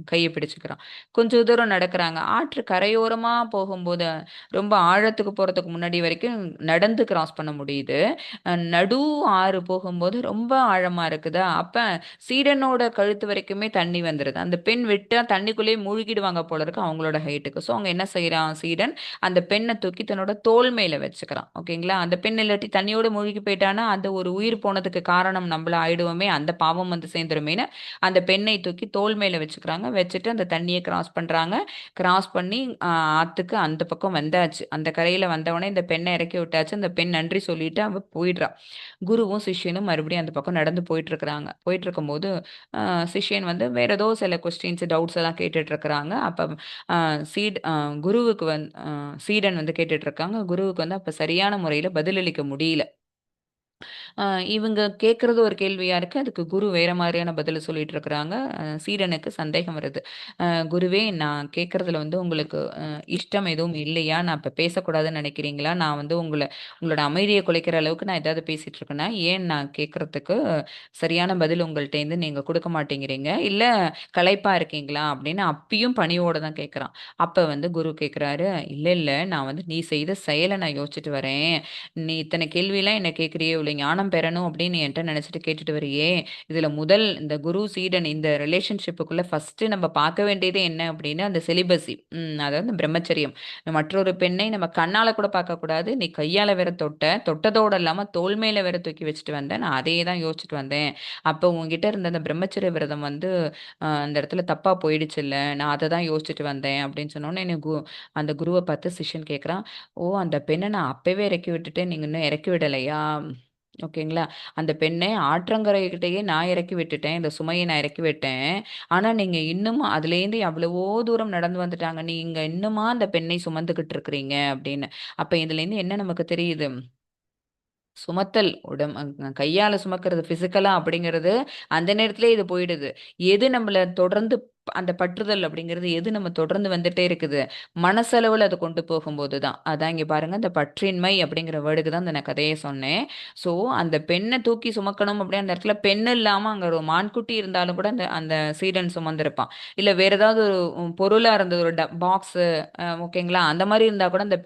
கைய பிடிச்சுக்கிறான். கொஞ்சம் தூரம் நடக்குறாங்க. ஆற்று கரையோரமா போகும்போது, ரொம்ப ஆழத்துக்கு போறதுக்கு முன்னாடி வரைக்கும் நடந்து கிராஸ் பண்ண முடியுது. நடு ஆறு போகும்போது ரொம்ப ஆழமா இருக்குதா, அப்ப சீடனோட கழுத்து வரைக்குமே தண்ணி வந்துருது. அந்த பெண் விட்டா தண்ணிக்குள்ளேயே மூழ்கிடுவாங்க போல இருக்கு அவங்களோட ஹைட்டுக்கு. ஸோ அவங்க என்ன செய்றான் சீடன், அந்த பெண்ண தூக்கி தன்னோட தோள் மேல வச்சுக்கிறான். ஓகேங்களா? அந்த பெண் இல்லாட்டி தண்ணியோட மூழ்கி போயிட்டான்னா, அந்த ஒரு உயிர் போனதுக்கு காரணம் நம்மள ஆயிடுவோமே, அந்த பாவம் வந்து சேர்ந்துருமேன்னு, அந்த பெண்ணை தூக்கி தோள் மேல வச்சுக்கிறாங்க. வச்சுட்டு அந்த தண்ணிய கிராஸ் பண்றாங்க. கிராஸ் பண்ணி ஆத்துக்கு அந்த பக்கம் வந்தாச்சு. அந்த கரையில வந்தவுடனே இந்த பெண்ண இறக்கி விட்டாச்சு. அந்த பெண் நன்றி சொல்லிட்டு அவ போயிடுறா. குருவும், சிஷ்யனும் மறுபடியும் அந்த பக்கம் நடந்து போயிட்டுருக்காங்க. போயிட்டுருக்கும்போது, அ சிஷ்யன் வந்து வேற ஏதோ சில கொஸ்டின்ஸ், டவுட்ஸ் எல்லாம் கேட்டுட்டு இருக்கிறாங்க. அப்ப அ சீட் அ குருவுக்கு சீடன் வந்து கேட்டுட்டு இருக்காங்க. குருவுக்கு வந்து அப்ப சரியான முறையில பதிலளிக்க முடியல. அ இவங்க கேட்கறது ஒரு கேள்வியா இருக்கு. அதுக்கு குரு வேற மாதிரியான பதில சொல்லிட்டு இருக்கிறாங்க. சீடனுக்கு சந்தேகம் வருது. குருவே, நான் கேட்கறதுல வந்து உங்களுக்கு இஷ்டம் எதுவும் இல்லையா? நான் இப்ப பேசக்கூடாதுன்னு நினைக்கிறீங்களா? நான் வந்து உங்களோட அமைதிய குலைக்கிற அளவுக்கு நான் ஏதாவது பேசிட்டு இருக்கேனா? ஏன் நான் கேட்கறதுக்கு சரியான பதில் உங்கள்ட்டேருந்து நீங்க குடுக்க மாட்டேங்கிறீங்க? இல்ல களைப்பா இருக்கீங்களா?" அப்படின்னு அப்பயும் பணிவோட தான் கேட்கறான். அப்ப வந்து குரு கேட்கிறாரு, "இல்ல, இல்ல. நான் வந்து நீ செய்த செயல நான் யோசிச்சுட்டு வரேன். நீ இத்தன கேள்விலாம் என்ன கேட்கிறியே! இவ்வளோ ஞானம் பெறணும் அப்படின்னு என்ட்ட நினைச்சுட்டு கேட்டுட்டு வரியே! இதுல முதல் இந்த குரு, சீடன் இந்த ரிலேஷன்ஷிப்புக்குள்ள ஃபர்ஸ்ட்டு நம்ம பார்க்க வேண்டியது என்ன அப்படின்னா, அந்த செலிபசி. அதாவது இந்த பிரம்மச்சரியம். மற்றொரு பெண்ணை நம்ம கண்ணால கூட பார்க்கக்கூடாது. நீ கையால வேற தொட்ட. தொட்டதோட இல்லாம தோள் மேல வேற தூக்கி வச்சுட்டு வந்த. நான் அதையே தான் யோசிச்சுட்டு வந்தேன். அப்போ உன்கிட்ட இருந்த அந்த பிரம்மச்சரிய விரதம் வந்து அந்த இடத்துல தப்பா போயிடுச்சுல்ல. நான் அத தான் யோசிச்சுட்டு வந்தேன் அப்படின்னு சொன்னோனே, அந்த குருவ பார்த்து சிஷ்யன் கேட்கறான். "ஓ! அந்த பெண்ண நான் அப்பவே இறக்கி விட்டுட்டேன். நீங்க இன்னும் இறக்கி விடலையா?" ஓகேங்களா? அந்த பெண்ணை ஆற்றங்கரைகிட்டயே நான் இறக்கி விட்டுட்டேன். இந்த சுமைய நான் இறக்கி விட்டேன். ஆனா, நீங்க இன்னமும் அதுலேருந்து எவ்வளவோ தூரம் நடந்து வந்துட்டாங்க. நீங்க இன்னுமா அந்த பெண்ணை சுமந்துகிட்டு இருக்கிறீங்க அப்படின்னு. அப்ப இதுலேருந்து என்ன நமக்கு தெரியுது? சுமத்தல் கையால சுமக்கிறது பிசிக்கலா அப்படிங்கிறது, அந்த நேரத்திலேயே இது போயிடுது. எது நம்மள தொடர்ந்து அந்த பற்றுதல் அப்படிங்கிறது எது நம்ம தொடர்ந்து வந்துட்டே இருக்குது. மனசளவுல அத கொண்டு போகும்போது தான். அதான் இங்க பாருங்க, இந்த பற்றின்மை அப்படிங்கிற வேர்டுக்கு தான் நான் கதையே சொன்னேன். ஸோ அந்த பெண்ண தூக்கி சுமக்கணும் அப்படியே அந்த இடத்துல பெண் இல்லாம அங்க ஒரு மான்குட்டி இருந்தாலும் கூட அந்த அந்த சீடன் சுமந்திருப்பான். இல்ல வேற ஏதாவது ஒரு பொருளா இருந்தது ஒரு பாக்ஸு ஓகேங்களா? அந்த மாரி இருந்தா கூட அந்த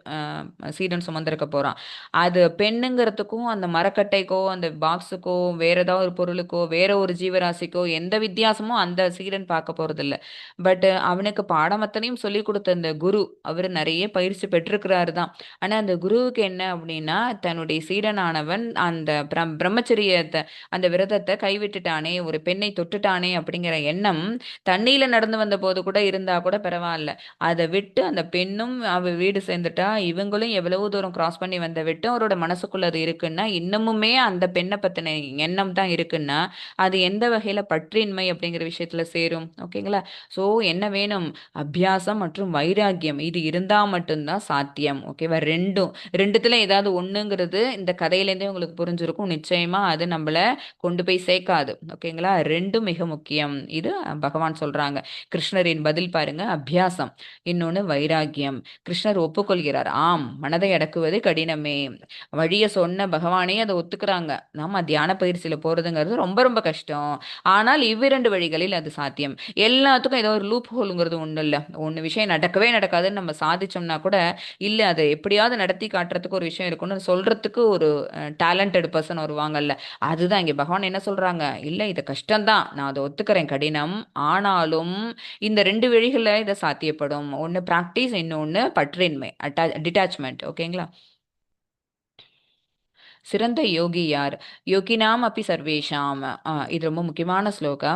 சீடன் சுமந்திருக்க போறான். அது பெண்ணுங்கிறதுக்கும், அந்த மரக்கட்டைக்கோ, அந்த பாக்ஸுக்கோ, வேற ஏதாவது ஒரு பொருளுக்கோ, வேற ஒரு ஜீவராசிக்கோ எந்த வித்தியாசமும் அந்த சீடன் பார்க்க போறதில்ல. பட் அவனுக்கு பாடம் அத்தனையும் சொல்லிக் குடுத்த அந்த குரு, அவரு நெறைய பயிற்சி பெற்றிருக்கிறாரு தான். ஆனா அந்த குருவுக்கு என்ன அப்டின்னா, தன்னுடைய சீடனானவன் அந்த பிரம்மச்சரியத்த அந்த விரதத்த கைவிட்டுட்டானே, ஒரு பெண்ணை தொட்டுட்டானே அப்படிங்கிற எண்ணம் தண்ணீல நடந்து வந்தபோது கூட இருந்தா கூட பரவால்ல. அத விட்டு அந்த பெண்ணும் அவ வீடு சேர்ந்துட்டா. இவங்களும் எவ்வளவு தூரம் கிராஸ் பண்ணி வந்த விட்டும் அவரோட மனசுக்குள்ள அது இருக்குன்னா, இன்னமுமே அந்த பெண்ண பத்தின எண்ணம் தான் இருக்குன்னா, அது எந்த வகையில பற்றின்மை அப்படிங்கிற விஷயத்துல சேரும்? ஓகேங்களா? ஸோ என்ன வேணும்? அபியாசம் மற்றும் வைராக்கியம் இது இருந்தா மட்டும்தான் சாத்தியம். ஓகேவா? ரெண்டுத்துல ஏதாவது ஒண்ணுங்கிறது இந்த கதையிலேருந்தே உங்களுக்கு புரிஞ்சிருக்கும். நிச்சயமா அது நம்மள கொண்டு போய் சேர்க்காது. ஓகேங்களா? ரெண்டும் மிக முக்கியம். இது பகவான் சொல்றாங்க. கிருஷ்ணரின் பதில் பாருங்க, அபியாசம், இன்னொன்னு வைராக்கியம். கிருஷ்ணர் ஒப்புக்கொள்கிறார். ஆம், மனதை அடக்குவது கடினமே. வழிய சொன்ன பகவானே அதை ஒத்துக்கிறாங்க. நாம தியான பயிற்சியில போறதுங்கிறது ரொம்ப ரொம்ப கஷ்டம். ஆனால் இவ்விரண்டு வழிகளில் அது சாத்தியம். எல்லாத்துக்கும் ஏதோ ஒரு லூப் ஹோலுங்கிறது ஒண்ணு இல்ல. ஒண்ணு விஷயம் நடக்கவே நடக்காதுன்னு நம்ம சாதிச்சோம்னா கூட, இல்ல அதை எப்படியாவது நடத்தி காட்டுறதுக்கு ஒரு விஷயம் இருக்குன்னு சொல்றதுக்கு ஒரு டேலண்டட் பர்சன் வருவாங்கல்ல. அதுதான் இங்க பகவான் என்ன சொல்றாங்க, இல்ல இது கஷ்டம்தான், நான் அதை ஒத்துக்கிறேன், கடினம். ஆனாலும் இந்த ரெண்டு வழிகளில் இதை சாத்தியப்படும். ஒன்னு பிராக்டிஸ், இன்னொன்னு பற்றின்மை, டிட்டாச்மெண்ட். ஓகேங்களா? சிறந்த யோகி யார்? யோகினாம் அப்பி சர்வேஷாம். இது ரொம்ப முக்கியமான ஸ்லோகா.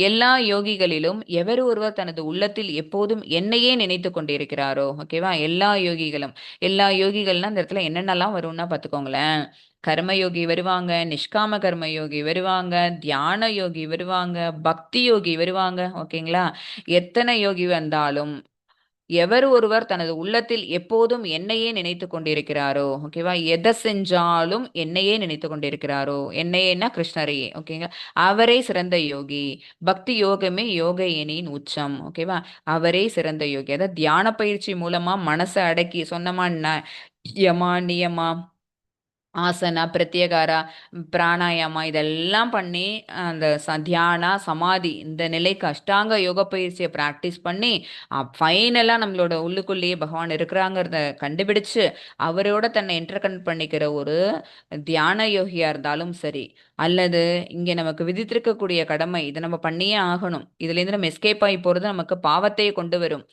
எல்லா யோகிகளிலும் எவர் ஒருவர் தனது உள்ளத்தில் எப்போதும் என்னையே நினைத்து கொண்டிருக்கிறாரோ, ஓகேவா? எல்லா யோகிகள்னா இந்த இடத்துல என்னென்னலாம் வரும்னா பார்த்துக்கோங்களேன். கர்மயோகி வருவாங்க, நிஷ்காம கர்ம யோகி வருவாங்க, தியான யோகி வருவாங்க, பக்தி யோகி வருவாங்க. ஓகேங்களா? எத்தனை யோகி வந்தாலும் எவர் ஒருவர் தனது உள்ளத்தில் எப்போதும் என்னையே நினைத்து கொண்டிருக்கிறாரோ, ஓகேவா? எதை செஞ்சாலும் என்னையே நினைத்து கொண்டிருக்கிறாரோ, என்னையேனா கிருஷ்ணரையே. ஓகேங்களா? அவரே சிறந்த யோகி. பக்தி யோகமே யோக ஏனியின் உச்சம். ஓகேவா? அவரே சிறந்த யோகி. அதாவது தியான பயிற்சி மூலமா மனசை அடக்கி சொன்னமா யமா நியமா ஆசனா பிரத்யேகாரா பிராணாயாமா இதெல்லாம் பண்ணி அந்த தியானா சமாதி இந்த நிலைக்கு அஷ்டாங்க யோக பயிற்சியை ப்ராக்டிஸ் பண்ணி ஃபைனலாக நம்மளோட உள்ளுக்குள்ளேயே பகவான் இருக்கிறாங்கிறத கண்டுபிடிச்சு அவரோட தன்னை இன்டர்கனெக்ட் பண்ணிக்கிற ஒரு தியான யோகியா இருந்தாலும் சரி, அல்லது இங்கே நமக்கு விதித்திருக்கக்கூடிய கடமை இதை நம்ம பண்ணியே ஆகணும், இதுலேருந்து நம்ம எஸ்கேப் ஆகி போகிறது நமக்கு பாவத்தையே கொண்டு வரும்,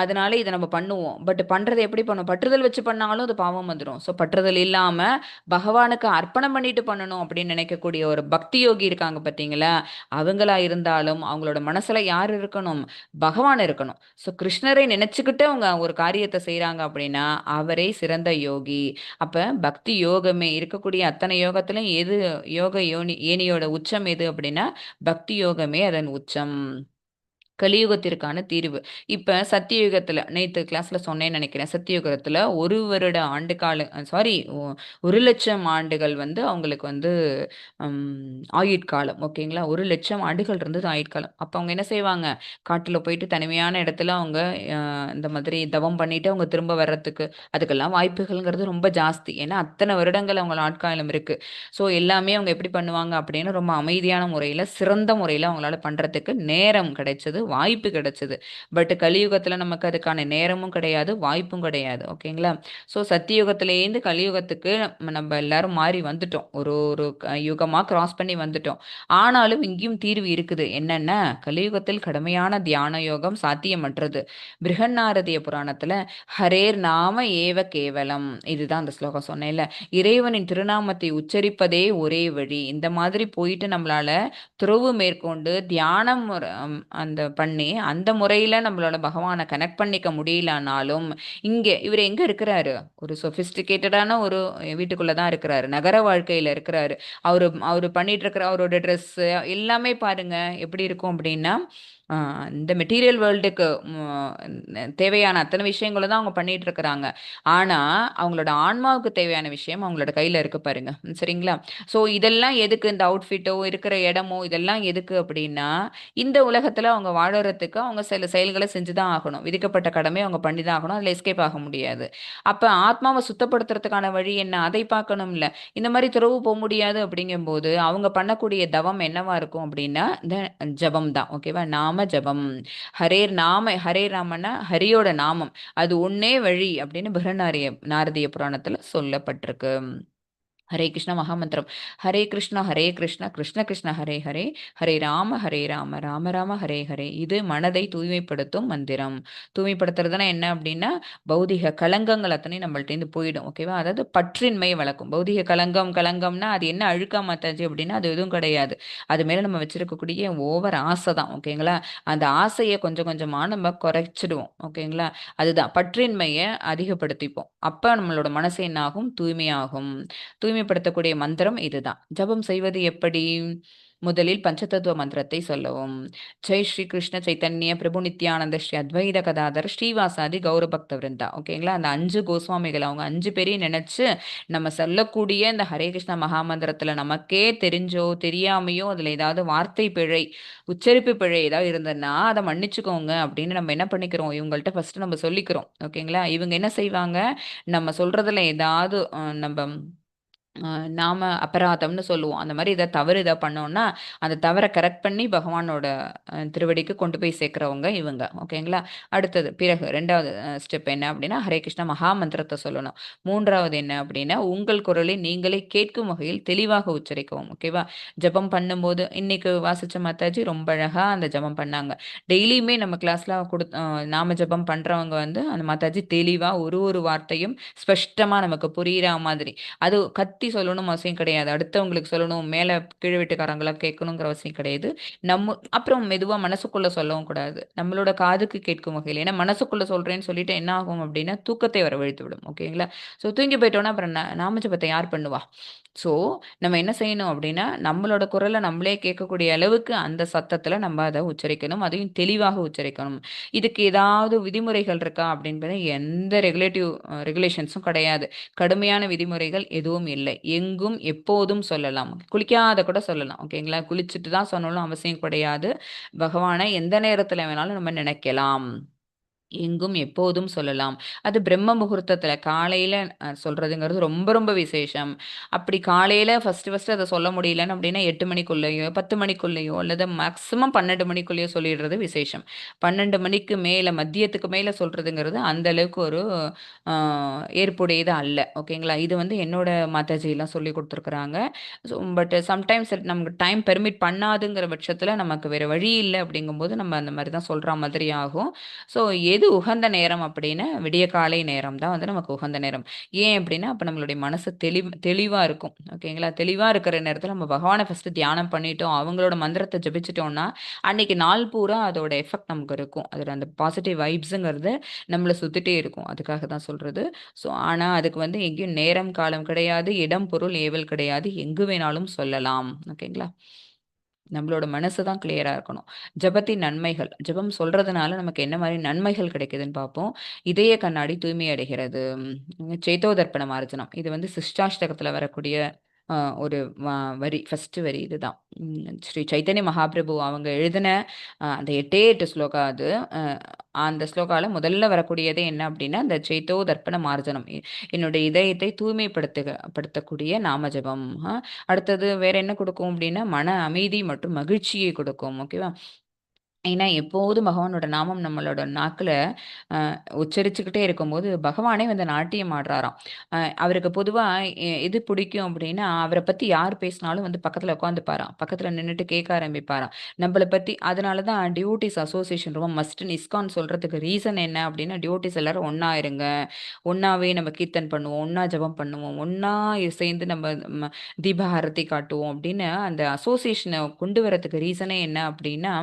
அதனால இதை நம்ம பண்ணுவோம். பட் பண்றது எப்படி பண்ணுவோம்? பற்றுதல் வச்சு பண்ணாலும் அது பாவம் வந்துடும். ஸோ பற்றுதல் இல்லாம பகவானுக்கு அர்ப்பணம் பண்ணிட்டு பண்ணணும் அப்படின்னு நினைக்கக்கூடிய ஒரு பக்தி யோகி இருக்காங்க பார்த்தீங்களா? அவங்களா இருந்தாலும் அவங்களோட மனசுல யார் இருக்கணும்? பகவான் இருக்கணும். ஸோ கிருஷ்ணரை நினைச்சுக்கிட்டு அவங்க ஒரு காரியத்தை செய்றாங்க அப்படின்னா அவரே சிறந்த யோகி. அப்ப பக்தி யோகமே இருக்கக்கூடிய அத்தனை யோகத்திலும் எது ஏனியோட உச்சம் எது அப்படின்னா பக்தி யோகமே அதன் உச்சம். கலியுகத்திற்கான தீர்வு. இப்ப சத்தியுகத்துல நேத்து கிளாஸ்ல சொன்னேன்னு நினைக்கிறேன். சத்தியுகத்துல 1 வருட ஆண்டு கால சாரி 1,00,000 ஆண்டுகள் வந்து அவங்களுக்கு வந்து ஆயுட்காலம். ஓகேங்களா? 1,00,000 ஆண்டுகள் இருந்தது ஆயுட்காலம். அப்ப அவங்க என்ன செய்வாங்க? காட்டுல போயிட்டு தனிமையான இடத்துல அவங்க இந்த மாதிரி தவம் பண்ணிட்டு அவங்க திரும்ப வர்றதுக்கு அதுக்கெல்லாம் வாய்ப்புகள்ங்கிறது ரொம்ப ஜாஸ்தி. ஏன்னா அத்தனை வருடங்கள் அவங்க ஆட்காலம் இருக்கு. ஸோ எல்லாமே அவங்க எப்படி பண்ணுவாங்க அப்படின்னு ரொம்ப அமைதியான முறையில சிறந்த முறையில அவங்களால பண்றதுக்கு நேரம் கிடைச்சது, வாய்ப்பு கிடைச்சது. பட் கலியுகத்துல நமக்கு அதுக்கான நேரமும் கிடையாது, வாய்ப்பும் கிடையாது. ஓகேங்களா? ஸோ சத்தியுகத்திலேருந்து கலியுகத்துக்கு நம்ம எல்லாரும் மாறி வந்துட்டோம். ஒரு ஒரு யுகமா கிராஸ் பண்ணி வந்துட்டோம். ஆனாலும் இங்கேயும் தீர்வு இருக்குது. என்னென்ன? கலியுகத்தில் கடுமையான தியான யோகம் சாத்தியமற்றது. பிருகன்னாரதிய புராணத்துல ஹரேர் நாம ஏவ கேவலம், இதுதான் அந்த ஸ்லோகம் சொன்னேன்ல. இறைவனின் திருநாமத்தை உச்சரிப்பதே ஒரே வழி. இந்த மாதிரி போயிட்டு நம்மளால துறவு மேற்கொண்டு தியானம் அந்த பண்ணி அந்த முறையில நம்மளோட பகவானை கனெக்ட் பண்ணிக்க முடியலனாலும் இங்க இவர் எங்க இருக்கிறாரு? ஒரு சொபிஸ்டிகேட்டடான ஒரு வீட்டுக்குள்ள தான் இருக்கிறாரு, நகர வாழ்க்கையில இருக்கிறாரு. அவரு பண்ணிட்டு இருக்கிற அவரோட ட்ரெஸ் எல்லாமே பாருங்க எப்படி இருக்கும் அப்படின்னா இந்த மெட்டீரியல் வேர்ல்டுக்கு தேவையான அத்தனை விஷயங்களை தான் அவங்க பண்ணிட்டு இருக்கிறாங்க. ஆனா அவங்களோட ஆன்மாவுக்கு தேவையான விஷயம் அவங்களோட கையில இருக்கு பாருங்க. சரிங்களா? ஸோ இதெல்லாம் எதுக்கு? இந்த அவுட்ஃபிட்டோ இருக்கிற இடமோ இதெல்லாம் எதுக்கு அப்படின்னா இந்த உலகத்துல அவங்க வாழறதுக்கு அவங்க சில செயல்களை செஞ்சுதான் ஆகணும். விதிக்கப்பட்ட கடமை அவங்க பண்ணிதான் ஆகணும். அதுல எஸ்கேப் ஆக முடியாது. அப்ப ஆத்மாவை சுத்தப்படுத்துறதுக்கான வழி என்ன? அதை பார்க்கணும்ல. இந்த மாதிரி துறவு போக முடியாது அப்படிங்கும்போது அவங்க பண்ணக்கூடிய தவம் என்னவா இருக்கும் அப்படின்னா இந்த ஜபம் தான். ஓகேவா? நாம ஜபம். ஹரே ராமன்னா ஹரியோட நாமம். அது ஒன்னே வழி அப்படின்னு நாரதிய புராணத்துல சொல்லப்பட்டிருக்கு. ஹரே கிருஷ்ண மகாமந்திரம். ஹரே கிருஷ்ண கிருஷ்ண கிருஷ்ண ஹரே ஹரே, ஹரே ராம ராம ராம ஹரே ஹரே. இது மனதை தூய்மைப்படுத்தும் மந்திரம். தூய்மைப்படுத்துறதுனா என்ன அப்படின்னா பௌதிக கலங்கங்கள் அத்தனையும் நம்மள்ட்டேருந்து போயிடும். ஓகேவா? அதாவது பற்றின்மை வளர்க்கும். பௌதிக கலங்கம்னா அது என்ன அழுக்கா மாத்தாச்சு அப்படின்னா அது எதுவும் கிடையாது. அது மேல நம்ம வச்சிருக்கக்கூடிய ஓவர் ஆசை தான். ஓகேங்களா? அந்த ஆசையை கொஞ்சம் கொஞ்சமா நம்ம குறைச்சிடுவோம். ஓகேங்களா? அதுதான் பற்றின்மையை அதிகப்படுத்திப்போம். அப்ப நம்மளோட மனசு என்ன ஆகும்? தூய்மையாகும். தூய்மைப்படுத்தக்கூடிய மந்திரம் இதுதான். ஜபம் செய்வது எப்படி? முதலில் பஞ்சதத்துவ மந்திரத்தை சொல்லவும். ஜெய் ஸ்ரீ கிருஷ்ண சைத்தன்ய பிரபு நித்யானந்த ஸ்ரீ அத்வைத கதாதர் ஸ்ரீவாசாதி கௌரபக்த விருந்தா. ஓகேங்களா, அந்த 5 கோஸ்வாமிகள் அவங்க 5 பேரையும் நினைச்சு நம்ம சொல்லக்கூடிய இந்த ஹரே கிருஷ்ணா மகாமந்திரத்துல நமக்கே தெரிஞ்சோ தெரியாமையோ அதுல ஏதாவது வார்த்தை பிழை, உச்சரிப்பு பிழை ஏதாவது இருந்ததுன்னா அதை மன்னிச்சுக்கோங்க அப்படின்னு நம்ம என்ன பண்ணிக்கிறோம், இவங்கள்ட்ட ஃபர்ஸ்ட் நம்ம சொல்லிக்கிறோம். ஓகேங்களா, இவங்க என்ன செய்வாங்க, நம்ம சொல்றதுல ஏதாவது நம்ம நாம அபராதம்னு சொல்லுவோம், அந்த மாதிரி இதை தவறு இதை பண்ணோம்னா அந்த தவறை கரெக்ட் பண்ணி பகவானோட திருவடிக்கு கொண்டு போய் சேர்க்கிறவங்க இவங்க. ஓகேங்களா, அடுத்தது பிறகு ரெண்டாவது ஸ்டெப் என்ன அப்படின்னா ஹரே கிருஷ்ணா மகா மந்திரத்தை சொல்லணும். மூன்றாவது என்ன அப்படின்னா உங்கள் குரலை நீங்களே கேட்கும் வகையில் தெளிவாக உச்சரிக்கவும். ஓகேவா, ஜெபம் பண்ணும்போது இன்னைக்கு வாசிச்ச மாதாஜி ரொம்ப அழகா அந்த ஜெபம் பண்ணாங்க. டெய்லியுமே நம்ம கிளாஸ்ல நாம ஜெபம் பண்றவங்க வந்து அந்த மாதாஜி தெளிவா ஒரு ஒரு வார்த்தையும் ஸ்பஷ்டமா நமக்கு புரியுற மாதிரி, அது கத்தி சொல்லணும் அவசியம் கிடையாது, அடுத்தவங்களுக்கு சொல்லணும் மேல கீழ் வீட்டுக்காரங்களா கேட்கணுங்கிற அவசியம் கிடையாது. நம்ம அப்புறம் மெதுவா மனசுக்குள்ள சொல்லவும் கூடாது, நம்மளோட காதுக்கு கேட்கும் வகையில். ஏன்னா மனசுக்குள்ள சொல்றேன்னு சொல்லிட்டு என்ன ஆகும் அப்படின்னா தூக்கத்தை வரவழைத்து விடும். ஓகேங்களா, ஸோ தூங்கி போயிட்டோம்னா அப்புறம் நாமஜபத்தை யார் பண்ணுவா. ஸோ நம்ம என்ன செய்யணும் அப்படின்னா நம்மளோட குரலை நம்மளே கேட்கக்கூடிய அளவுக்கு அந்த சத்தத்துல நம்ம அதை உச்சரிக்கணும், அதையும் தெளிவாக உச்சரிக்கணும். இதுக்கு ஏதாவது விதிமுறைகள் இருக்கா அப்படின்னு எந்த ரெகுலேஷன்ஸும் கிடையாது, கடுமையான விதிமுறைகள் எதுவும் இல்லை. எங்கும் எப்போதும் சொல்லலாம், குளிக்காத கூட சொல்லலாம். ஓகேங்களா, குளிச்சுட்டு தான் சொல்லணும் அவசியம் கிடையாது, பகவானை எந்த நேரத்துல வேணாலும் நம்ம நினைக்கலாம், எங்கும் எப்போதும் சொல்லலாம். அது பிரம்ம முகூர்த்தத்துல காலையில சொல்றதுங்கிறது ரொம்ப ரொம்ப விசேஷம். அப்படி காலையில ஃபர்ஸ்ட் அதை சொல்ல முடியலன்னு அப்படின்னா 8 மணிக்குள்ளேயோ 10 மணிக்குள்ளேயோ அல்லது மேக்ஸிமம் 12 மணிக்குள்ளேயோ சொல்லிடுறது விசேஷம். 12 மணிக்கு மேல மதியத்துக்கு மேல சொல்றதுங்கிறது அந்த அளவுக்கு ஒரு ஏற்புடையது அல்ல. ஓகேங்களா, இது வந்து என்னோட மாதாஜி எல்லாம் சொல்லி கொடுத்துருக்குறாங்க. ஸோ பட் சம்டைம்ஸ் நமக்கு டைம் பெர்மிட் பண்ணாதுங்கிற பட்சத்துல நமக்கு வேற வழி இல்லை அப்படிங்கும்போது நம்ம அந்த மாதிரி தான் சொல்ற மாதிரி ஆகும். ஸோ எது உகந்த நேரம் அப்படின்னா விடிய காலை நேரம் தான் வந்து நமக்கு உகந்த நேரம். ஏன் அப்படின்னா அப்போ நம்மளுடைய மனசு தெளிவாக இருக்கும். ஓகேங்களா, தெளிவாக இருக்கிற நேரத்தில் நம்ம பகவானை ஃபஸ்ட்டு தியானம் பண்ணிட்டோம், அவங்களோட மந்திரத்தை ஜபிச்சிட்டோம்னா அன்னைக்கு நாள் பூரா அதோட எஃபெக்ட் நமக்கு இருக்கும், அதோட அந்த பாசிட்டிவ் வைப்ஸுங்கிறது நம்மளை சுற்றிட்டே இருக்கும். அதுக்காக தான் சொல்கிறது. ஸோ ஆனால் அதுக்கு வந்து எங்கேயும் நேரம் காலம் கிடையாது, இடம் பொருள் ஏவல் கிடையாது, எங்கு வேணாலும் சொல்லலாம். ஓகேங்களா, நம்மளோட மனசு தான் கிளியரா இருக்கணும். ஜபத்தின் நன்மைகள், ஜபம் சொல்றதுனால நமக்கு என்ன மாதிரி நன்மைகள் கிடைக்குதுன்னு பார்ப்போம். இதய கண்ணாடி தூய்மை அடைகிறது. சேத்தோதர்ப்பண மார்ஜனம், இது வந்து சிஷ்டாஷ்டகத்துல வரக்கூடிய ஒரு வரி, ஃபர்ஸ்ட் வரி இதுதான். ஸ்ரீ சைத்தன்ய மகாபிரபு அவங்க எழுதின அந்த 8 ஸ்லோகா அது. அந்த ஸ்லோகால முதல்ல வரக்கூடியதே என்ன அப்படின்னா இந்த சேத்தோ தர்ப்பண மார்ஜனம், என்னுடைய இதயத்தை படுத்தக்கூடிய நாம ஜபம். அடுத்தது வேற என்ன கொடுக்கும் அப்படின்னா மன அமைதி மற்றும் மகிழ்ச்சியை கொடுக்கும். ஓகேவா, ஏன்னா எப்போதும் பகவானோட நாமம் நம்மளோட நாக்குல உச்சரிச்சுக்கிட்டே இருக்கும்போது பகவானே வந்து நாட்டியம் ஆடுறாராம். அவருக்கு பொதுவா எது பிடிக்கும் அப்படின்னா அவரை பத்தி யார் பேசினாலும் வந்து பக்கத்துல உட்காந்துப்பாராம், பக்கத்துல நின்னுட்டு கேட்க ஆரம்பிப்பாராம் நம்மளை பத்தி. அதனால தான் டிவோட்டிஸ் அசோசியேஷன் ரொம்ப மஸ்ட்னு இஸ்கான் சொல்றதுக்கு ரீசன் என்ன அப்படின்னா டிவோட்டிஸ் எல்லாரும் ஒண்ணா இருங்க, ஒண்ணாவே நம்ம கீர்த்தன் பண்ணுவோம், ஒண்ணா ஜெபம் பண்ணுவோம், ஒண்ணா சேர்ந்து நம்ம தீபாரதி காட்டுவோம் அப்படின்னு அந்த அசோசியேஷனை கொண்டு வரதுக்கு ரீசனே என்ன அப்படின்னா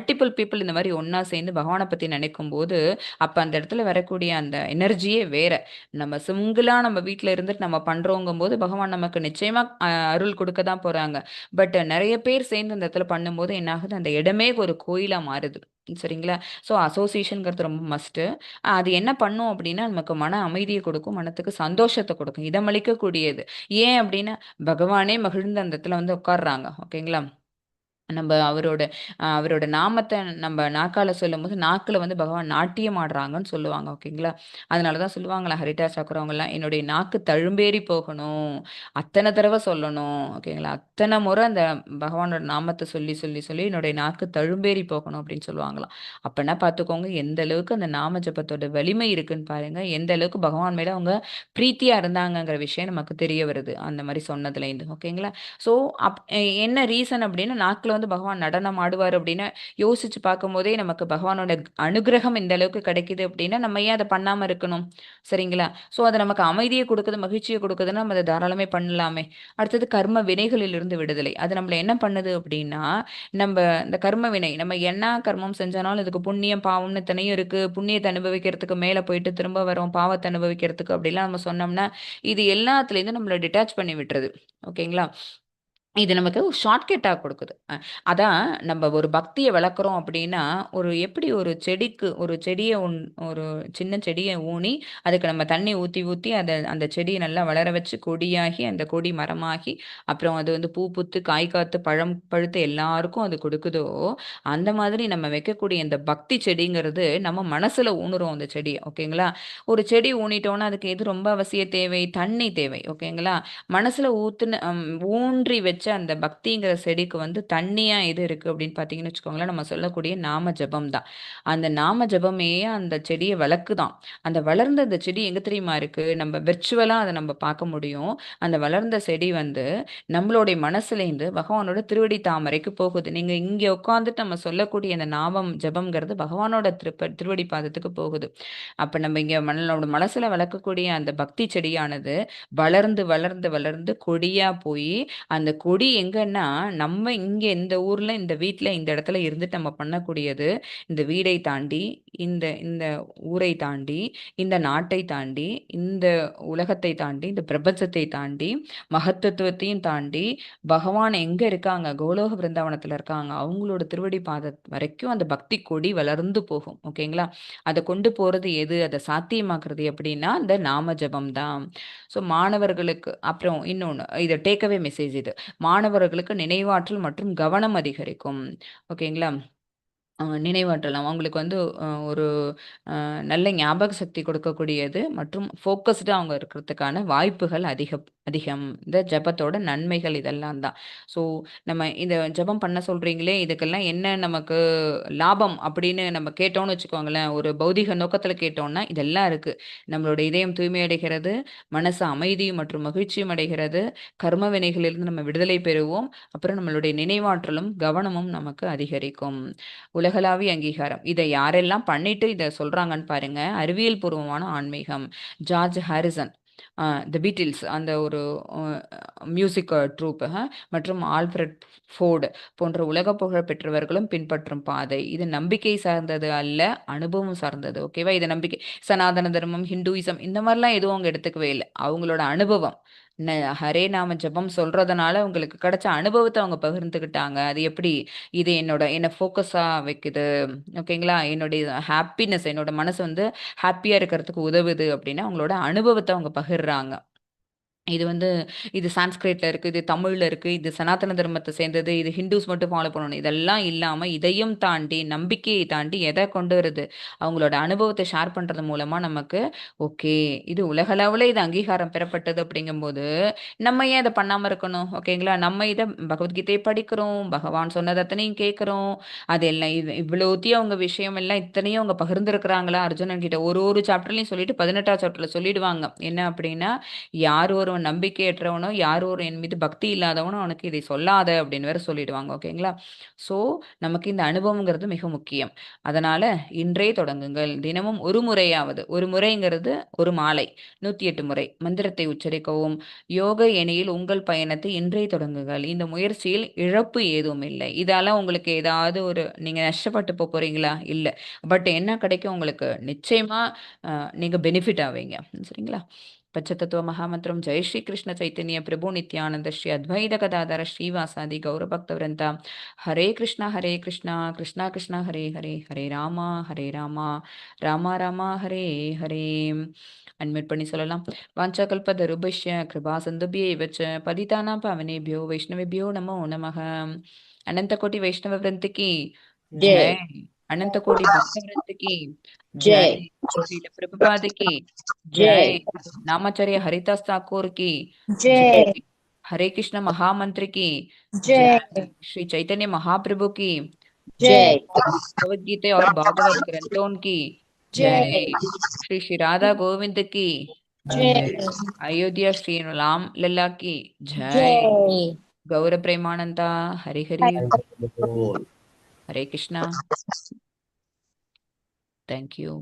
மல்டிபிள் பீப்புள் இந்த மாதிரி ஒண்ணா சேர்ந்து பகவானை பத்தி நினைக்கும் போது அப்ப அந்த இடத்துல வரக்கூடிய அந்த எனர்ஜியே வேற. நம்ம சிங்கிளா நம்ம வீட்ல இருந்துட்டு நம்ம பண்றோங்கும் போது பகவான் நமக்கு நிச்சயமா அருள் கொடுக்க தான் போறாங்க. பட் நிறைய பேர் சேர்ந்து அந்த இடத்துல பண்ணும்போது என்ன ஆகுது, அந்த இடமே ஒரு கோயிலா மாறுது. சரிங்களா, ஸோ அசோசியேஷனுங்கிறது ரொம்ப மஸ்ட்டு. அது என்ன பண்ணும் அப்படின்னா நமக்கு மன அமைதியை கொடுக்கும், மனத்துக்கு சந்தோஷத்தை கொடுக்கும், இதமளிக்கக்கூடியது. ஏன் அப்படின்னா பகவானே மகிழ்ந்து அந்த இடத்துல வந்து உட்கார்றாங்க. ஓகேங்களா, நம்ம அவரோட நாமத்தை நம்ம நாக்கால சொல்லும்போது நாக்குல வந்து பகவான் நாட்டியம் ஆடுறாங்கன்னு சொல்லுவாங்க. ஓகேங்களா, அதனால தான் சொல்லுவாங்களா ஹரிதா சாக்குறவங்க அவங்கலாம் என்னுடைய நாக்கு தழும்பேறி போகணும், அத்தனை தடவை சொல்லணும். ஓகேங்களா, அத்தனை முறை அந்த பகவானோட நாமத்தை சொல்லி சொல்லி சொல்லி என்னுடைய நாக்கு தழும்பேறி போகணும் அப்படின்னு சொல்லுவாங்களாம். அப்பனா பார்த்துக்கோங்க எந்த அளவுக்கு அந்த நாம ஜபத்தோட வலிமை இருக்குன்னு பாருங்க, எந்த அளவுக்கு பகவான் மேல அவங்க பிரீத்தியா இருந்தாங்கங்கிற விஷயம் நமக்கு தெரிய வருது அந்த மாதிரி சொன்னதுலேருந்து. ஓகேங்களா, ஸோ என்ன ரீசன் அப்படின்னா நாக்குல வந்து பகவான் நடனம் ஆடுவார் அப்படின்னு யோசிச்சு பார்க்கும்போதே நமக்கு பகவானோட அனுகிரகம் இந்த அளவுக்கு கிடைக்குது அப்படின்னா நம்ம ஏன் அதை பண்ணாம இருக்கணும். சரிங்களா, ஸோ அது நமக்கு அமைதியை கொடுக்குது, மகிழ்ச்சியை கொடுக்குதுன்னா நம்ம அதை தாராளமே பண்ணலாமே. அடுத்தது கர்ம வினைகளிலிருந்து விடுதலை, அது நம்மள என்ன பண்ணுது அப்படின்னா நம்ம இந்த கர்ம வினை நம்ம என்ன கர்மம் செஞ்சாலும் இதுக்கு புண்ணியம் பாவம்னு தனியும் இருக்கு, புண்ணியத்தை அனுபவிக்கிறதுக்கு மேல போயிட்டு திரும்ப வரோம் பாவத்தை அனுபவிக்கிறதுக்கு அப்படிலாம் நம்ம சொன்னோம்னா இது எல்லாத்துலேருந்து நம்மளை டிட்டாச் பண்ணி விட்டுறது. ஓகேங்களா, இது நமக்கு ஷார்ட்கட்டா குடுக்குது. அதான் நம்ம ஒரு பக்திய வளர்க்குறோம் அப்படின்னா, எப்படி ஒரு செடிக்கு ஒரு செடிய ஒரு சின்ன செடிய ஊனி, அதுக்கு நம்ம தண்ணி ஊத்தி ஊத்தி அந்த செடிய நல்லா வளர வச்சு கொடியாகி, அந்த கொடி மரமாகி, அப்புறம் அது வந்து பூ பூத்து, காய் காத்து, பழம் பழுத்து எல்லாருக்கும் அது கொடுக்குதோ, அந்த மாதிரி நம்ம வைக்கக்கூடிய இந்த பக்தி செடிங்கிறது நம்ம மனசுல ஊனுறோம் அந்த செடிய. ஓகேங்களா? ஒரு செடி ஊனிட்டோம்னா, அதுக்கு எது ரொம்ப அவசிய தேவை? தண்ணி தேவை. ஓகேங்களா? மனசுல ஊன்றி வச்ச அந்த பக்திங்கிற செடிக்கு வந்து தண்ணியா எது இருக்கு அப்படின்னு பார்த்தீங்கன்னு வச்சுக்கோங்களேன், நம்ம சொல்லக்கூடிய நாம ஜெபம் தான். அந்த நாம ஜெபமே அந்த செடிய வளர்க்குதாம். அந்த வளர்ந்த அந்த செடி எங்க தெரியுமா இருக்கு? நம்ம விர்ச்சுவலா அத நம்ம பார்க்க முடியும். அந்த வளர்ந்த செடி வந்து நம்மளுடைய மனசுலேருந்து பகவானோட திருவடி தாமரைக்கு போகுது. நீங்க இங்க உட்கார்ந்துட்டு நம்ம சொல்லக்கூடிய அந்த நாமம் ஜெபம்ங்கிறது பகவானோட திருவடி பாதத்துக்கு போகுது. அப்ப நம்ம இங்க நம்மளோட மனசுல வளர்க்கக்கூடிய அந்த பக்தி செடியானது வளர்ந்து வளர்ந்து வளர்ந்து கொடியா போய் அந்த கொடி எங்கன்னா நம்ம இங்க இந்த ஊர்ல இந்த வீட்ல இந்த இடத்துல இருந்துட்டு நம்ம பண்ணக்கூடியது இந்த வீடை தாண்டி இந்த இந்த ஊரை தாண்டி இந்த நாட்டை தாண்டி இந்த உலகத்தை தாண்டி இந்த பிரபஞ்சத்தை தாண்டி மகத்துவத்தையும் தாண்டி பகவான் எங்க இருக்காங்க கோலோக பிருந்தாவனத்துல இருக்காங்க அவங்களோட திருவடி பாத வரைக்கும் அந்த பக்தி கொடி வளர்ந்து போகும். ஓகேங்களா? அதை கொண்டு போறது எது அதை சாத்தியமாக்குறது எப்படின்னா இந்த நாம ஜபம் தான். ஸோ மாணவர்களுக்கு அப்புறம் இன்னொன்று இது டேக்அவே மெசேஜ் இது மாணவர்களுக்கு நினைவாற்றல் மற்றும் கவனம் அதிகரிக்கும். ஓகேங்களா? நினைவாற்றல் அவங்களுக்கு வந்து ஒரு நல்ல ஞாபக சக்தி கொடுக்கக்கூடியது மற்றும் ஃபோக்கஸ்டு அவங்க இருக்கிறதுக்கான வாய்ப்புகள் அதிகம். இந்த ஜபத்தோட நன்மைகள் இதெல்லாம் தான். ஸோ நம்ம இந்த ஜபம் பண்ண சொல்றீங்களே இதுக்கெல்லாம் என்ன நமக்கு லாபம் அப்படின்னு நம்ம கேட்டோம்னு வச்சுக்கோங்களேன், ஒரு பௌதிக நோக்கத்தில் கேட்டோம்னா இதெல்லாம் இருக்கு. நம்மளோட இதயம் தூய்மை அடைகிறது, மனசு அமைதியும் மற்றும் மகிழ்ச்சியும் அடைகிறது, கர்ம வினைகளிலிருந்து நம்ம விடுதலை பெறுவோம், அப்புறம் நம்மளுடைய நினைவாற்றலும் கவனமும் நமக்கு அதிகரிக்கும். உலகளாவிய அங்கீகாரம். இதை யாரெல்லாம் பண்ணிட்டு இதை சொல்றாங்கன்னு பாருங்க. அறிவியல் பூர்வமான ஆன்மீகம். ஜார்ஜ் ஹாரிசன், தி பீட்டில்ஸ் அந்த ஒரு மியூசிக் ட்ரூப் மற்றும் ஆல்ஃபிரட் ஃபோர்டு போன்ற உலக புகழ் பெற்றவர்களும் பின்பற்றும் பாதை. இது நம்பிக்கை சார்ந்தது அல்ல, அனுபவம் சார்ந்தது. ஓகேவா? இது நம்பிக்கை சனாதன தர்மம், ஹிந்துயிசம் இந்த மாதிரிலாம் எதுவும் அவங்க எடுத்துக்கவே இல்லை. அவங்களோட அனுபவம் ஹரே நாம ஜெபம் சொல்றதுனால உங்களுக்கு கிடைச்ச அனுபவத்தை அவங்க பகிர்ந்துக்கிட்டாங்க. அது எப்படி இது என்ன ஃபோக்கஸா வைக்குது. ஓகேங்களா? என்னுடைய ஹாப்பினஸ் என்னோட மனசு வந்து ஹாப்பியா இருக்கிறதுக்கு உதவுது அப்படின்னா அவங்களோட அனுபவத்தை அவங்க பகிர்றாங்க. இது வந்து இது சான்ஸ்கிரிட்ல இருக்கு, இது தமிழ்ல இருக்கு, இது சனாதன தர்மத்தை சேர்ந்தது, இது ஹிந்துஸ் மட்டும் ஃபாலோ பண்ணணும். இதெல்லாம் இல்லாம இதையும் தாண்டி நம்பிக்கையை தாண்டி எதை கொண்டு வருது? அவங்களோட அனுபவத்தை ஷேர் பண்றது மூலமா நமக்கு ஓகே இது உலகளவுல இது அங்கீகாரம் பெறப்பட்டது அப்படிங்கும்போது நம்ம ஏன் இதை பண்ணாம இருக்கணும்? ஓகேங்களா? நம்ம இதை பகவத்கீதையை படிக்கிறோம், பகவான் சொன்னது அத்தனையும் கேட்கிறோம். அது எல்லாம் இவ்வளோத்தையும் அவங்க விஷயம் எல்லாம் இத்தனையும் அவங்க பகிர்ந்துருக்கிறாங்களா அர்ஜுனன் கிட்ட ஒரு ஒரு சாப்டர்லையும் சொல்லிட்டு 18ஆம் சாப்டர்ல சொல்லிடுவாங்க. என்ன அப்படின்னா யார் ஒருவன் நம்பிக்கையற்றவனோ யார் ஒரு என் மீது பக்தி இல்லாதவனோ அவனுக்கு இதை சொல்லாத அப்படின்னு வேற சொல்லிடுவாங்க. ஓகேங்களா? ஸோ நமக்கு இந்த அனுபவங்கிறது மிக முக்கியம். அதனால இன்றே தொடங்குங்கள். தினமும் ஒரு முறையாவது ஒரு முறைங்கிறது ஒரு மாலை 108 முறை மந்திரத்தை உச்சரிக்கவும். யோக எனியில் உங்கள் பயணத்தை இன்றே தொடங்குங்கள். இந்த முயற்சியில் இழப்பு ஏதும் இல்லை. இதால உங்களுக்கு ஏதாவது நீங்க நஷ்டப்பட்டு போறீங்களா? இல்ல. பட் என்ன கிடைக்கும் உங்களுக்கு? நிச்சயமா நீங்க பெனிஃபிட் ஆவீங்க. சரிங்களா? பச்சதத்துவ மகாமந்திரம் ஜெய் ஸ்ரீ கிருஷ்ண சைத்தன்ய பிரபு நித்யானந்த ஸ்ரீ அத்வைத கதாதர ஸ்ரீவாசாதி கௌரபக்த விரந்தா. ஹரே கிருஷ்ணா கிருஷ்ணா கிருஷ்ணா ஹரே ஹரே ஹரே ராமா ராமா ராமா ஹரே ஹரே. அன்மியூட் பண்ணி சொல்லலாம். வாஞ்சா கல்பதருபஷ்ய கிருபா சந்துபியே வச்ச பதிதானா பாவனேபியோ வைஷ்ணவேபியோ நமோ நமः. अनंत कोटि वैष्णव वृंद की जय. जय अनंत कोटि भक्त वृंद की जय. जय श्रील प्रभुपाद की जय. जय नामाचार्य हरिदास ठाकुर की जय. जय हरे कृष्ण महामंत्र की जय. जय श्री चैतन्य महाप्रभु की जय. जय भगवद गीता और भागवत ग्रंथों की जय. जय श्री श्री राधा गोविंद की जय. जय अयोध्या श्री राम लल्ला की जय. जय गौर प्रेमानंदा हरि हरि हरि बोल। हरे कृष्णा. Thank you.